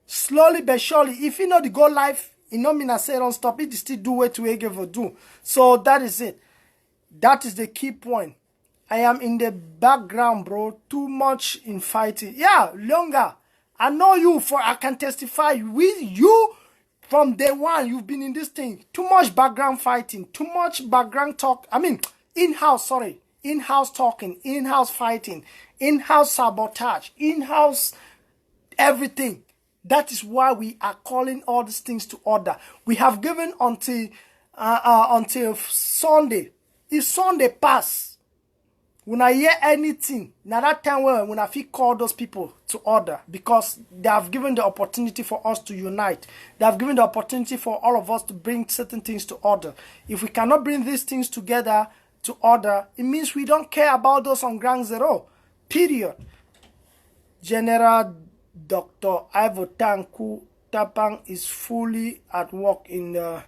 Slowly but surely. If you know the go live, you know me say don't stop. It still do what we give do. So that is it. That is the key point. I am in the background, bro. Too much in fighting. Yeah, longer. I know you, for I can testify with you. From day one, you've been in this thing. Too much background fighting. Too much background talk. I mean, in-house talking. In-house fighting. In-house sabotage. In-house everything. That is why we are calling all these things to order. We have given until Sunday. If Sunday pass, when I hear anything, now that time when I feel call those people to order, because they have given the opportunity for us to unite. They have given the opportunity for all of us to bring certain things to order. If we cannot bring these things together to order, it means we don't care about those on ground zero. Period. General Dr. Ivo Tanku Tapang is fully at work in the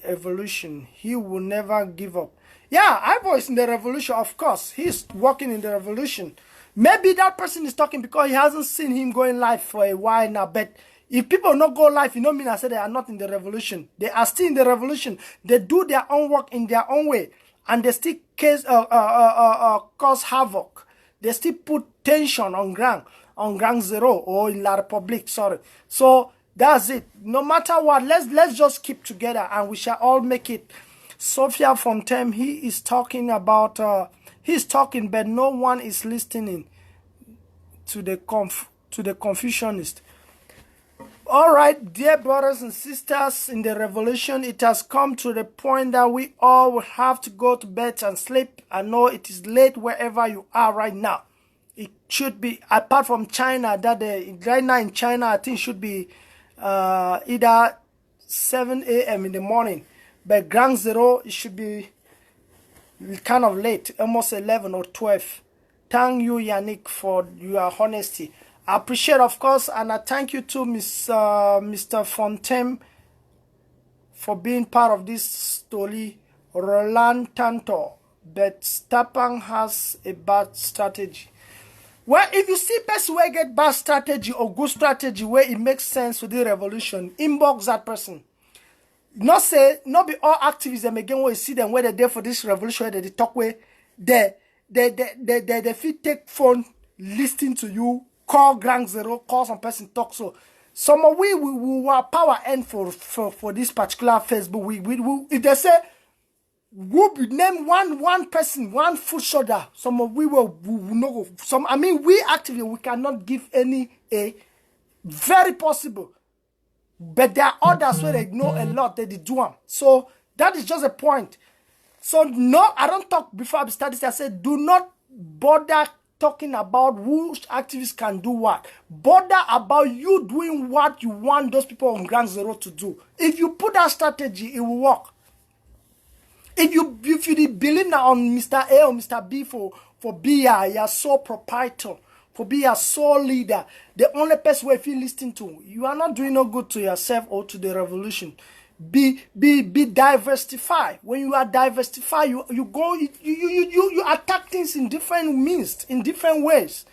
evolution. He will never give up. Yeah, Ivo is in the revolution, of course. He's working in the revolution. Maybe that person is talking because he hasn't seen him going live for a while now. But if people not go live, you know me, I say they are not in the revolution. They are still in the revolution. They do their own work in their own way. And they still cause havoc. They still put tension on ground zero, or in La Republique, sorry. So that's it. No matter what, let's just keep together and we shall all make it. Sophia Fontaine, he is talking about, he's talking, but no one is listening to the Confucianist. All right, dear brothers and sisters in the revolution, it has come to the point that we all will have to go to bed and sleep. I know it is late wherever you are right now. It should be, apart from China, that right now in China, I think it should be either 7 a.m. in the morning. But ground zero, it should be kind of late, almost 11 or 12. Thank you, Yannick, for your honesty. I appreciate, of course, and I thank you too, Mr. Fontaine, for being part of this story. Roland Tanto, but Tapang has a bad strategy. Well, if you see person where get bad strategy or good strategy where it makes sense for the revolution, inbox that person. Not be all activism again when you see them where they're there for this revolution, they talk way, they fit take phone, listen to you, call Grand Zero, call some person talk. So some of we were power end for this particular Facebook. We if they say we name one person, one foot shoulder, some of we will know some. I mean, we actively we cannot give any a very possible. But there are others where they know a lot, they do them. So that is just a point. So no, I don't talk before I start this. I said, do not bother talking about which activists can do what. Bother about you doing what you want those people on Ground Zero to do. If you put that strategy, it will work. If you believe now on Mr. A or Mr. B for BI, you are so proprietor. For be a sole leader, the only person if you listen to, you are not doing no good to yourself or to the revolution. Be diversified. When you are diversified, you attack things in different means, in different ways.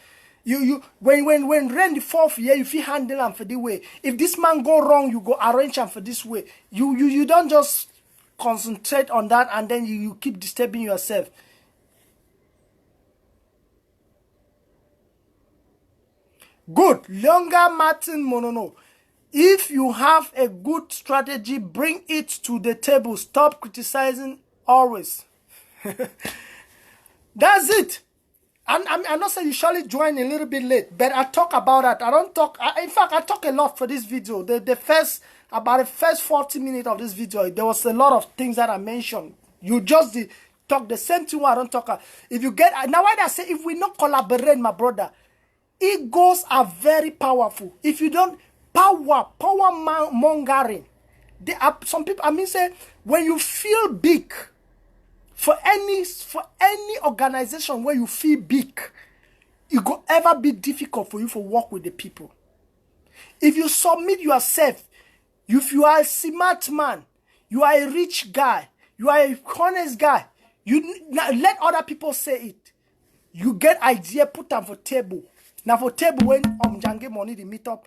When rain the fourth year, you feel handle them for the way. If this man go wrong, you go arrange him for this way. You don't just concentrate on that and then you keep disturbing yourself. Good. Longer Martin Monono. If you have a good strategy, bring it to the table. Stop criticizing always. That's it. I'm not saying you surely join a little bit late, but I talk about that. I don't talk. In fact, I talk a lot for this video. About the first 40 minutes of this video, there was a lot of things that I mentioned. You just talk the same thing. I don't talk. If you get now, why I say if we not collaborate, my brother. Egos are very powerful. If you don't power mongering, there are some people. I mean, say when you feel big for any organization where you feel big, it will ever be difficult for you to work with the people. If you submit yourself, if you are a smart man, you are a rich guy, you are a honest guy, you let other people say it. You get idea, put them for table. Now for table when Jange money the meet up.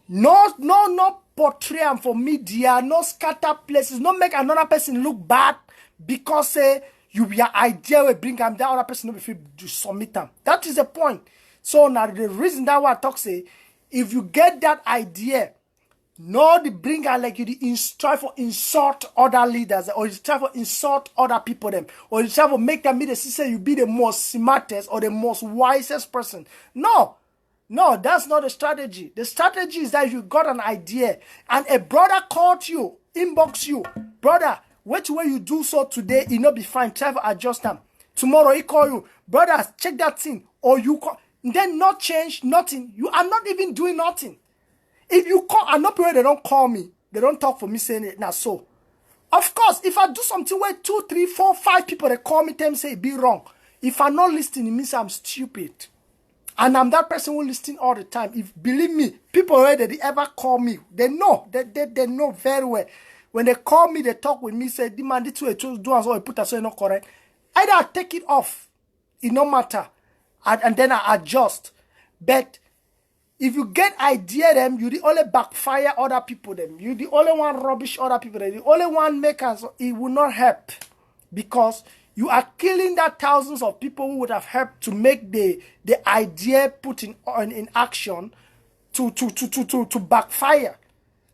No portray them for media, no scatter places, no make another person look bad because your idea will bring them that other person if you submit them. That is the point. So now the reason that what I talk say, if you get that idea, no the bring her like you try for insult other leaders or you try for insult other people them or you try for make them be the sister you be the most smartest or the most wisest person. No, that's not the strategy. The strategy is that you got an idea and a brother called you, inbox you, brother, which way you do so today, it not be fine. Try to adjust them. Tomorrow he call you, brother, check that thing, or you call, then not change nothing. You are not even doing nothing. If you call, and not people they don't call me, they don't talk for me saying it now. So, of course, if I do something where 2, 3, 4, 5 people they call me, them say it be wrong. If I'm not listening, it means I'm stupid, and I'm that person who listen all the time. If believe me, people already they ever call me, they know they know very well. When they call me, they talk with me, say, "The man, this way do as well, I put as well not correct." Either I take it off, it no matter, and then I adjust, but. If you get idea them, you the only backfire other people them. You the only one rubbish other people them. The only one makers, it will not help. Because you are killing that thousands of people who would have helped to make the idea put in action to backfire.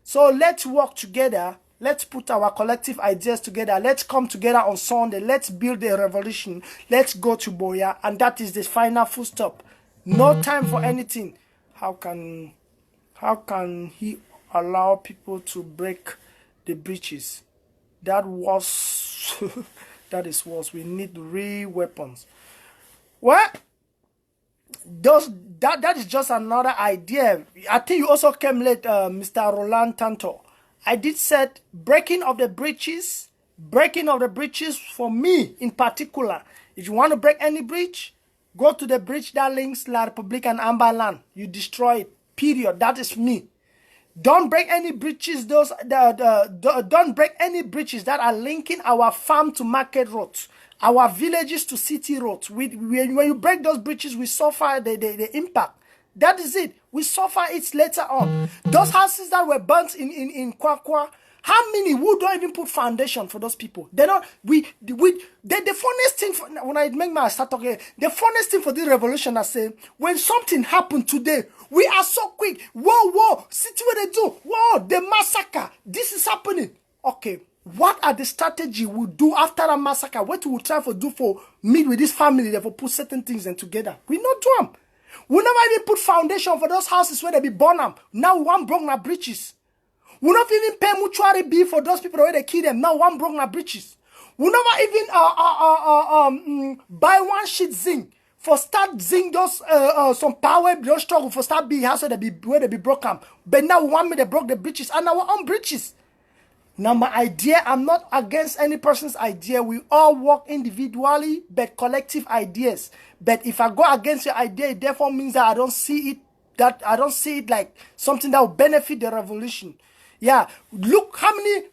So let's work together. Let's put our collective ideas together. Let's come together on Sunday. Let's build a revolution. Let's go to Boya. And that is the final full stop. No time for anything. How can he allow people to break the breaches? That was that is worse. We need real weapons. Well, that is just another idea. I think you also came late, Mr. Roland Tanto. I did said breaking of the breaches for me in particular. If you want to break any breach, go to the bridge that links La Republique and Ambaland. You destroy it. Period. That is me. Don't break any bridges. Don't break any bridges that are linking our farm to market roads, our villages to city roads. When you break those bridges, we suffer the impact. That is it. We suffer it later on. Those houses that were burnt in Kwakwa, How many who don't even put foundation for those people? They don't. The funniest thing when I make my start talking, the funniest thing for this revolution, I say, when something happened today, we are so quick. Whoa, see what they do. Whoa, the massacre. This is happening. Okay, what are the strategy we do after a massacre? What we will try to do for meet with this family, they will put certain things in together. We not do them. We never even put foundation for those houses where they be born them. Now one broke my bridges. We not even pay mortuary bill for those people where they kill them. Now one broke my bridges. We never even buy one sheet zinc for start zinc those some power those struggle for start be house where they be broken. But now one minute they broke the bridges and our own bridges. Now my idea, I'm not against any person's idea. We all work individually, but collective ideas. But if I go against your idea, it therefore means that I don't see it like something that will benefit the revolution. Yeah, look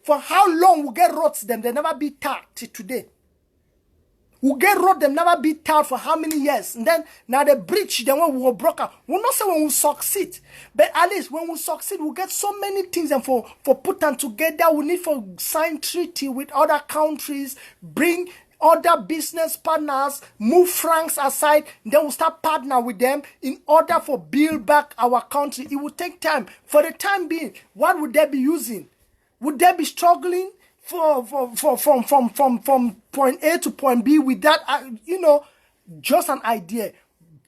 for how long we get roads them. They never be tarred till today. We get road them never be tarred for how many years? And then now the bridge, then when we were broken. We'll not say when we succeed, but at least when we succeed, we get so many things and for put them together. We need for sign treaty with other countries, bring other business partners, move francs aside, then we'll start partner with them in order for build back our country. It will take time. For the time being, what would they be using? Would they be struggling from point A to point B with that, just an idea.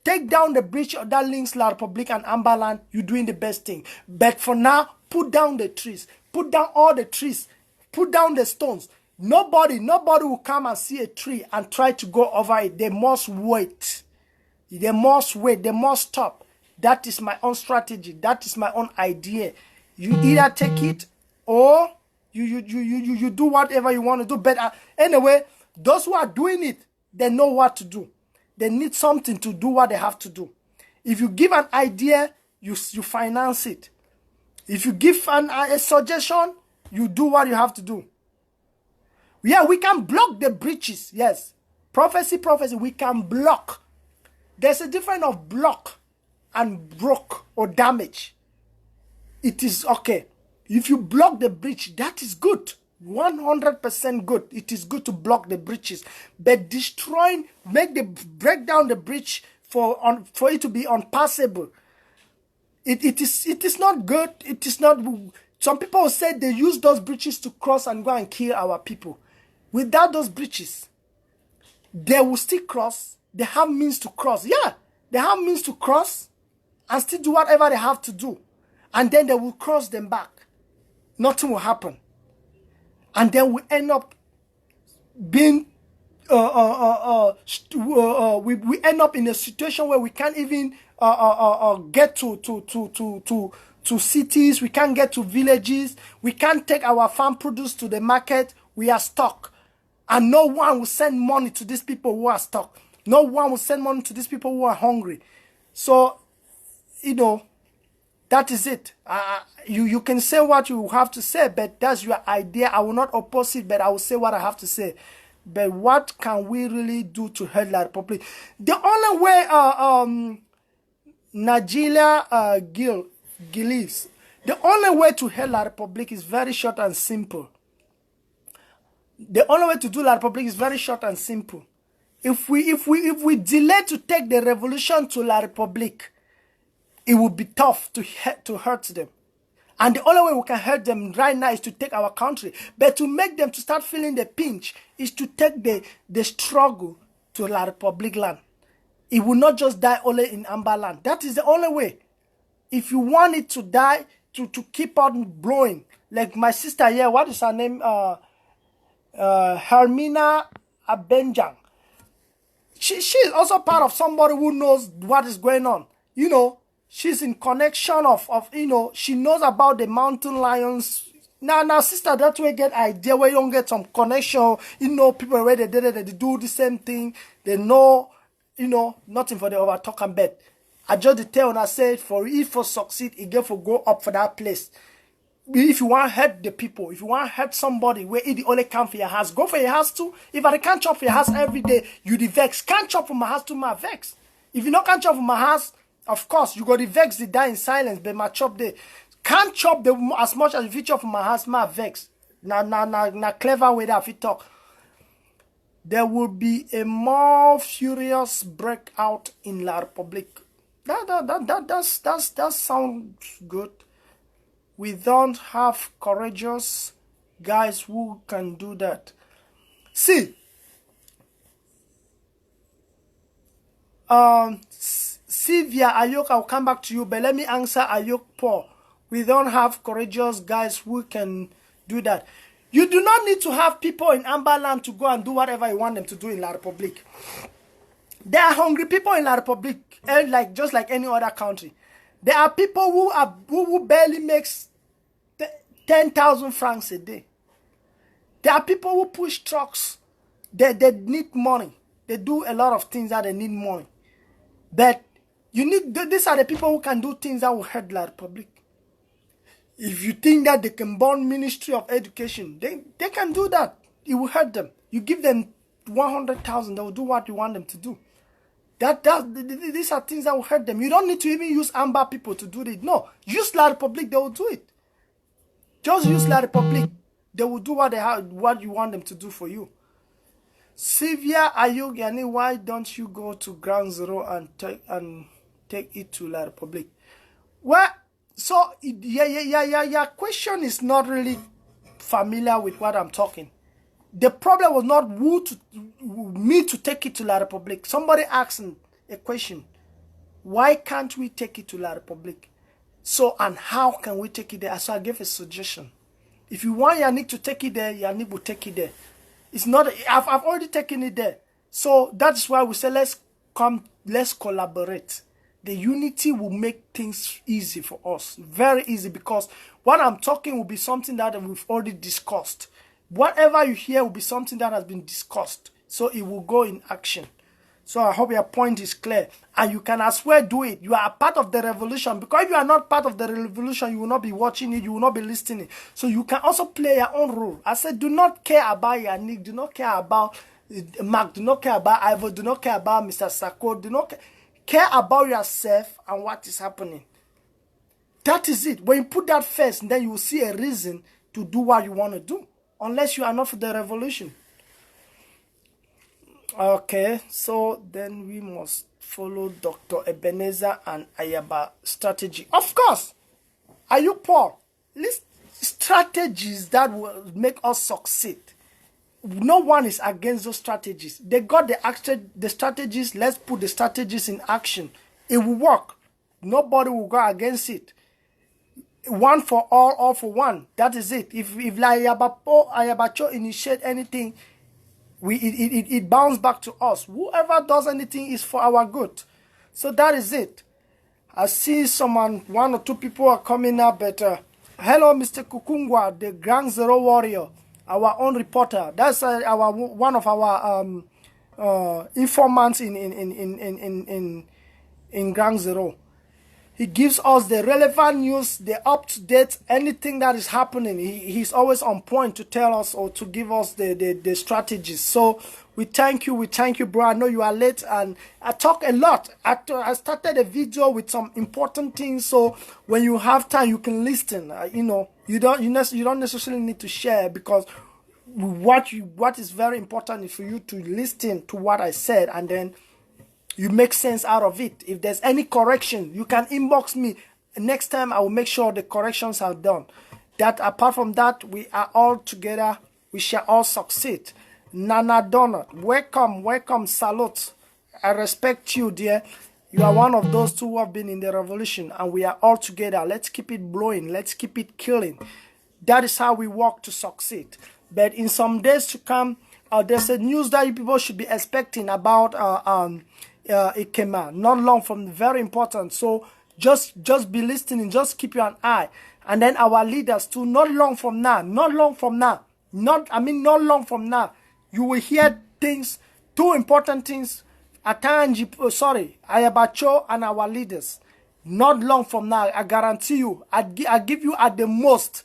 Take down the bridge that links La Republique and Amberland, you're doing the best thing. But for now, put down the trees. Put down all the trees. Put down the stones. Nobody will come and see a tree and try to go over it. They must wait. They must wait. They must stop. That is my own strategy. That is my own idea. You either take it or you do whatever you want to do. But anyway, those who are doing it, they know what to do. They need something to do what they have to do. If you give an idea, you finance it. If you give a suggestion, you do what you have to do. Yeah, we can block the breaches. Yes. Prophecy, we can block. There's a difference of block and broke or damage. It is okay. If you block the breach, that is good. 100% good. It is good to block the breaches. But break down the breach for it to be unpassable. It is not good. It is not. Some people say they use those breaches to cross and go and kill our people. Without those breaches, they will still cross. They have means to cross. Yeah, they have means to cross and still do whatever they have to do. And then they will cross them back. Nothing will happen. And then we end up being we end up in a situation where we can't even get to cities. We can't get to villages. We can't take our farm produce to the market. We are stuck. And no one will send money to these people who are stuck. No one will send money to these people who are hungry. So, that is it. You can say what you have to say, but that's your idea. I will not oppose it, but I will say what I have to say. But what can we really do to help the Republic? The only way Nigeria believes, the only way to help the Republic is very short and simple. The only way to do La Republique is very short and simple. If we delay to take the revolution to La Republique, it will be tough to hurt them. And the only way we can hurt them right now is to take our country. But to make them to start feeling the pinch is to take the struggle to La Republique land. It will not just die only in Amberland. That is the only way. If you want it to die, to keep on blowing. Like my sister here, what is her name? Hermina Abenjang. She is also part of somebody who knows what is going on. She's in connection of she knows about the mountain lions. Now, sister, that's where you get idea where you don't get some connection. People where they do the same thing. They know, nothing for the over talk and bet. I just tell and I said for succeed, it get for go up for that place. If you want to hurt the people, if you want to hurt somebody where it only come for your house, go for your house too. If I can't chop for your house every day, you the vex. Can't chop for my house to my vex. If you not can't chop for my house, of course, you got the vex, they die in silence, but my chop there. Can't chop as much as if you chop for my house, my vex. na clever way that we talk. There will be a more furious breakout in La Republique. That sounds good. We don't have courageous guys who can do that. See, Sylvia Ayuk, I'll come back to you, but let me answer Ayuk Paul. We don't have courageous guys who can do that. You do not need to have people in Amberland to go and do whatever you want them to do in La Republique. There are hungry people in La Republique, just like any other country. There are people who barely makes 10,000 francs a day. There are people who push trucks. They need money. They do a lot of things that they need money. But these are the people who can do things that will hurt La Republique. If you think that they can burn Ministry of Education, they can do that. It will hurt them. You give them 100,000, they will do what you want them to do. These are things that will hurt them. You don't need to even use Amber people to do it. No, use La Republique, they will do it. Just use La Republique. They will do what you want them to do for you. Sylvia Ayuk, Yani, why don't you go to Ground Zero and take it to La Republique? Well, so your question is not really familiar with what I'm talking. The problem was not me to take it to La Republique. Somebody asked a question. Why can't we take it to La Republique? So, and how can we take it there? So I gave a suggestion. If you want Yannick to take it there, Yannick will take it there. It's not, I've already taken it there. So that's why we say, let's collaborate. The unity will make things easy for us. Very easy, because what I'm talking will be something that we've already discussed. Whatever you hear will be something that has been discussed. So it will go in action. So I hope your point is clear. And you can as well do it. You are a part of the revolution. Because if you are not part of the revolution, you will not be watching it. You will not be listening. So you can also play your own role. I said, do not care about Yannick. Do not care about Mark. Do not care about Ivo. Do not care about Mr. Sako. Do not care about yourself and what is happening. That is it. When you put that first, then you will see a reason to do what you want to do. Unless you are not for the revolution. Okay, so then we must follow Dr. Ebenezer and Ayaba strategy. Of course, Ayuk Paul, list strategies that will make us succeed. No one is against those strategies. They got the strategies. Let's put the strategies in action. It will work. Nobody will go against it. One for all for one. That is it. If Ayabacho initiate anything, it bounces back to us. Whoever does anything is for our good. So that is it. I see one or two people are coming up, but hello, Mr. Kukungwa, the Ground Zero warrior, our own reporter. That's one of our informants in Ground Zero. He gives us the relevant news, the up-to-date, anything that is happening. He's always on point to tell us or to give us the strategies. So we thank you, bro. I know you are late, and I talk a lot. I started a video with some important things, so when you have time, you can listen. You don't necessarily need to share, because what is very important is for you to listen to what I said, and then you make sense out of it. If there's any correction, you can inbox me. Next time, I will make sure the corrections are done. That apart from that, we are all together. We shall all succeed. Nana Donut, welcome, salute. I respect you, dear. You are one of those two who have been in the revolution, and we are all together. Let's keep it blowing. Let's keep it killing. That is how we work to succeed. But in some days to come, there's a news that you people should be expecting about Ikema, not long from, very important. So just be listening, just keep an eye. And then our leaders too, not long from now, you will hear things, two important things, Ayabacho and our leaders. Not long from now, I guarantee you, I give you at the most,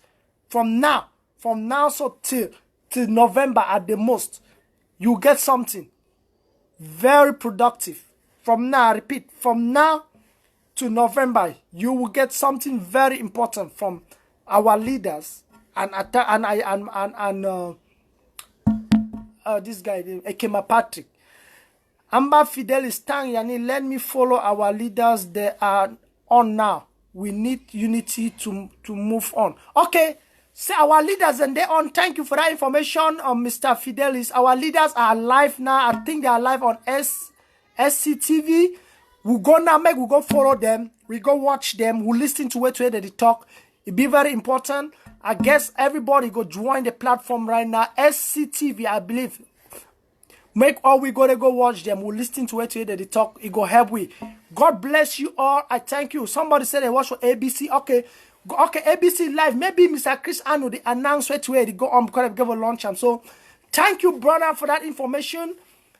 from now so till November at the most, you get something very productive. From now, I repeat, from now to November, you will get something very important from our leaders this guy, Ekema Patrick. Amba Fidelis Tang Yani, let me follow our leaders. They are on now. We need unity to move on. Okay, say our leaders and they're on. Thank you for that information, Mr. Fidelis. Our leaders are live now. I think they are live on SCTV. We go now, we go follow them. We go watch them. We listen to where they talk. It be very important. I guess everybody go join the platform right now. SCTV, I believe. Make all we go watch them. We'll listen to it they talk. It go help we. God bless you all. I thank you. Somebody said they watch for ABC. Okay. Okay, ABC Live. Maybe Mr. Chris Anu they announce where they go on because they give a launch. So thank you, brother, for that information.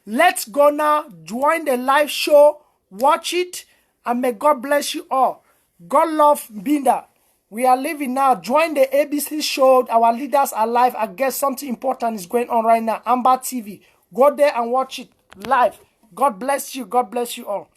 Let's go now. Join the live show. Watch it. And may God bless you all. God love Binda. We are living now. Join the ABC show. Our leaders are live. I guess something important is going on right now. Amber TV. Go there and watch it live. God bless you. God bless you all.